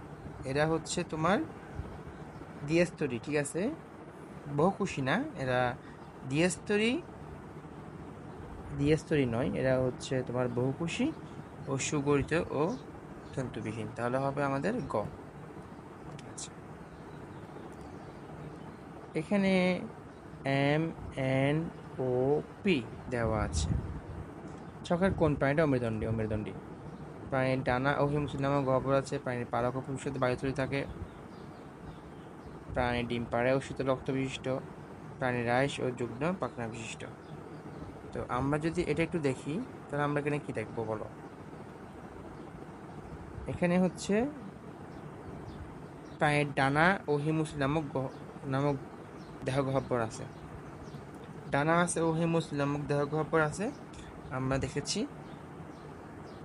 এরা হচ্ছে তোমার দ্বিস্তরী, ঠিক আছে, বহুকোষী না, এরা দ্বিস্তরী নয়, এরা হচ্ছে তোমার বহুকোষী ও সুগঠিত ও তন্তুবিহীন। তাহলে হবে আমাদের গ। আচ্ছা, এখানে এম এন ও পি দেওয়া আছে। ছকের কোন প্রাণীটা অমেরুদণ্ডী? অমেরুদণ্ডী প্রাণীর ডানা ও হিমশিল নামক গহ্বর আছে, প্রাণীর পালক ও ভবিষ্যতে বায়ুথলি থাকে, প্রাণীর ডিম পাড়ে ও শীতল রক্ত বিশিষ্ট, প্রাণীর আইস ও যুগ্ম পাখনা বিশিষ্ট। তো আমরা যদি এটা একটু দেখি, তাহলে আমরা এখানে কি দেখবো বলো? এখানে হচ্ছে প্রাণীর ডানা ও হিমশিল নামক দেহ গহ্বর আছে, ডানা আছে ও হিমশিল নামক দেহ গহ্বর আছে। আমরা দেখেছি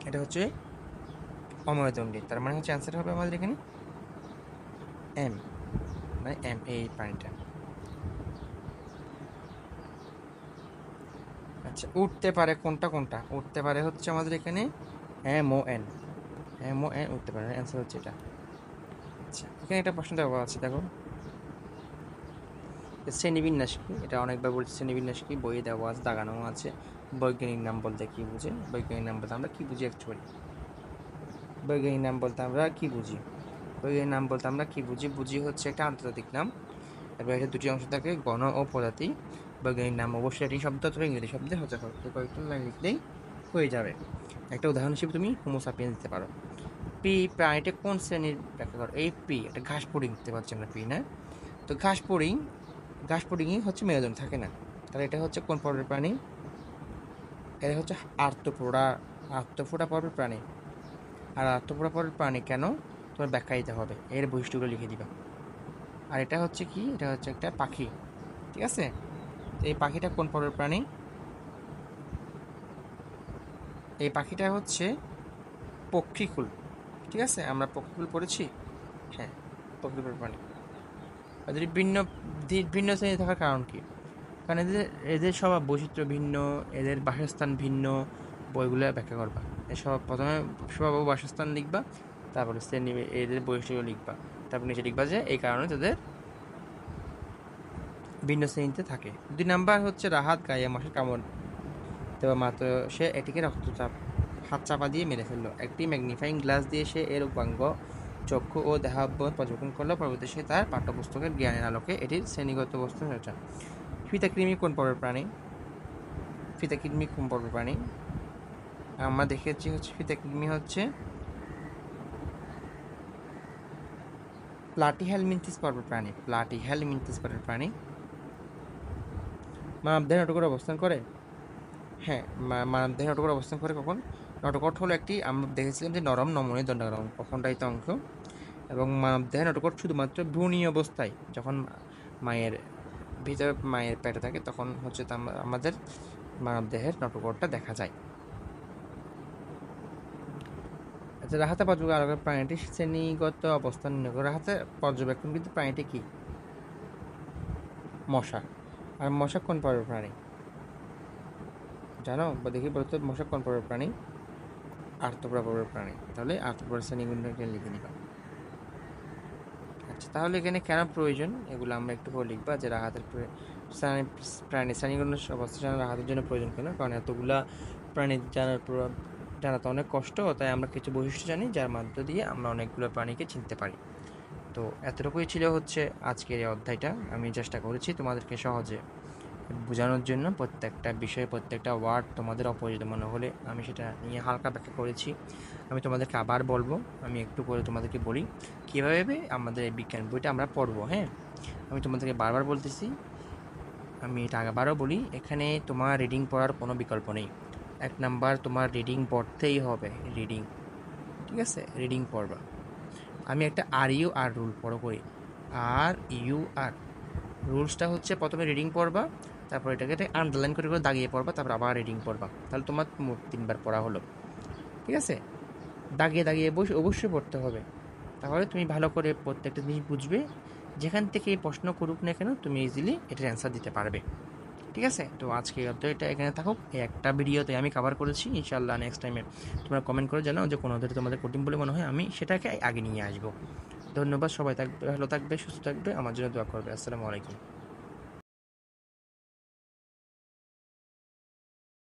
এটা হচ্ছে অমেরুদণ্ডী, তার মানে হচ্ছে অ্যান্সার হবে আমাদের এখানে এম, মানে এম এই প্রাণীটা। আচ্ছা, উঠতে পারে কোনটা কোনটা? উঠতে পারে হচ্ছে আমাদের এখানে এম ও এন, উঠতে পারে, অ্যান্সার হচ্ছে এটা। আচ্ছা, এখানে একটা প্রশ্ন দেওয়া আছে, দেখো শ্রেণীবিন্যাস কি? এটা অনেকবার বলছি, শ্রেণীবিন্যাস কি বইয়ে দেওয়া আছে, দাগানো আছে। বৈজ্ঞানিক নাম বলতে কি বুঝে? বৈজ্ঞানিক নাম বলতে আমরা কি বুঝি অ্যাকচুয়ালি? বৈজ্ঞানিক নাম বলতে আমরা কি বুঝি? বৈজ্ঞানিক নাম বলতে আমরা কি বুঝি? বুঝি হচ্ছে একটা আন্তর্জাতিক নাম, এবার এটা 2টি অংশ থাকে, গণ ও প্রজাতি। বৈজ্ঞানিক নাম অবশ্যই একটি শব্দ অথবা ইংরেজি শব্দে হতে হবে, তো কয়েকটা লাইন লিখলেই হয়ে যাবে। একটা উদাহরণ হিসেবে তুমি হোমো সাপিয়েন্স দিতে পারো। পি প্রাণীটা কোন শ্রেণীর ব্যাখ্যা করো? এই পি একটা ঘাস পুডিং দিতে পারছি আমরা, পি না, তো ঘাস পুডিংই হচ্ছে মেরুদণ্ড থাকে না, তাহলে এটা হচ্ছে কোন পর্বের প্রাণী? এটা হচ্ছে আর্থ্রোপোডা পর্বের প্রাণী। আর আর্থ্রোপোডা পর্বের প্রাণী কেন, তোমার ব্যাখ্যা দিতে হবে, এর বৈশিষ্ট্যগুলো লিখে দিবা। আর এটা হচ্ছে কি? এটা হচ্ছে একটা পাখি, ঠিক আছে। এই পাখিটা কোন পর্বের প্রাণী? এই পাখিটা হচ্ছে পক্ষীকুল, ঠিক আছে, আমরা পক্ষীকুল পড়েছি। হ্যাঁ, পক্ষীকুল প্রাণী। এদের ভিন্ন শ্রেণী থাকার কারণ কি? কারণ এদের এদের স্বভাব বৈচিত্র্য ভিন্ন, এদের বাসস্থান ভিন্ন, বইগুলো ব্যাখ্যা করবা। সব প্রথমে স্বভাব ও বাসস্থান লিখবা, তারপরে শ্রেণী এদের বৈশিষ্ট্য লিখবা, তারপর নিচে লিখবা যে এই কারণে তাদের ভিন্ন শ্রেণীতে থাকে। 2 নাম্বার হচ্ছে রাহাত গায়ে মশার কামড় দেওয়া মাত্র সে এটিকে রক্তচাপ হাত চাপা দিয়ে মেরে ফেললো। একটি ম্যাগনিফাইং গ্লাস দিয়ে সে এর উপাঙ্গ, চক্ষু ও দেহাবয়ব পর্যবেক্ষণ করলো। পরবর্তী সে তার পাঠ্যপুস্তকের জ্ঞানের আলোকে এটির শ্রেণীগত বস্তু চর্চা। ফিতাকৃমি কোন পর্বের প্রাণী? ফিতাকৃমি কোন পর্বের প্রাণী? আমরা দেখেছি হচ্ছে ফিতাকৃমি হচ্ছে প্লাটিহেলমিনথেস পর্বের প্রাণী। প্লাটিহেলমিনথেস পর্বের প্রাণী। মানবদেহে নটকট অবস্থান করে? হ্যাঁ, মানবদেহে নটকট অবস্থান করে কখন? নটকট হলো একটি, আমরা দেখেছিলাম যে নরম নমনীয় দণ্ডায়মান অখণ্ডায়িত অংশ, এবং মানবদেহে নটকট শুধুমাত্র ভ্রূণীয় অবস্থায়, যখন মায়ের ভিতরে মায়ের পেটে থাকে তখন হচ্ছে আমাদের মানবদেহের নটকটটা দেখা যায়। আচ্ছা, রাহাতে পর্যবেক্ষণ আলোকের প্রাণীটির শ্রেণীগত অবস্থান নির্ণয় করে। রাহাতে পর্যবেক্ষণ কিন্তু প্রাণীটি কি? মশা। আর মশা কোন পর্বের প্রাণী জানো? বা দেখি বলতো, মশা কোন পর্বের প্রাণী? আর্থ্রোপোডা পর্বের প্রাণী। তাহলে আর্থ্রোপোডা শ্রেণীগুলো লিখে নিবা। আচ্ছা, তাহলে এখানে কেন প্রয়োজন এগুলো আমরা একটু পরে লিখবা, যে রাহাতের প্রাণী শ্রেণীগুলো অবস্থা জানা রাহাতের জন্য প্রয়োজন কেন? কারণ এতগুলা প্রাণী জানা তো অনেক কষ্ট, তাই আমরা কিছু বৈশিষ্ট্য জানি যার মধ্য দিয়ে আমরা অনেকগুলো প্রাণীকে চিনতে পারি। তো এতটুকুই ছিল হচ্ছে আজকের এই অধ্যায়টা। আমি চেষ্টা করেছি তোমাদেরকে সহজে বোঝানোর জন্য। প্রত্যেকটা বিষয়ে প্রত্যেকটা ওয়ার্ড তোমাদের অপরিচিত মনে হলে আমি সেটা নিয়ে হালকা ব্যাখ্যা করেছি। আমি তোমাদেরকে আবার বলবো, আমি একটু করে তোমাদেরকে বলি কীভাবে আমাদের এই বিজ্ঞান বইটা আমরা পড়বো। হ্যাঁ, আমি তোমাদেরকে বারবার বলতেছি, আমি এটা আবারও বলি, এখানে তোমার রিডিং পড়ার কোনো বিকল্প নেই। 1 নাম্বার তোমার রিডিং পড়তেই হবে, রিডিং, ঠিক আছে? রিডিং পড়বা। আমি একটা আর রুল ফলো করি, আর রুলসটা হচ্ছে প্রথমে রিডিং পড়বা, তারপর এটাকে আন্ডারলাইন করে করে দাগিয়ে পড়বা, তারপর আবার রিডিং পড়বা। তাহলে তোমার মোট 3বার পড়া হলো, ঠিক আছে? দাগিয়ে দাগিয়ে অবশ্যই পড়তে হবে, তাহলে তুমি ভালো করে প্রত্যেকটা জিনিস বুঝবে। যেখান থেকে এই প্রশ্ন করুক না কেন তুমি ইজিলি এটার অ্যান্সার দিতে পারবে, ঠিক আছে? তো আজকে অধ্যায়টা এখানে থাকুক। এই একটা ভিডিওতে আমি কভার করেছি। ইনশাআল্লাহ নেক্সট টাইমে তোমরা কমেন্ট করে জানাও যে কোনো অধ্যায় তোমাদের কঠিন বলে মনে হয়, আমি সেটাকে আগে নিয়ে আসবো। ধন্যবাদ, সবাই থাকবে, ভালো থাকবে, সুস্থ থাকবে, আমার জন্য দোয়া করবে। আসসালামু আলাইকুম।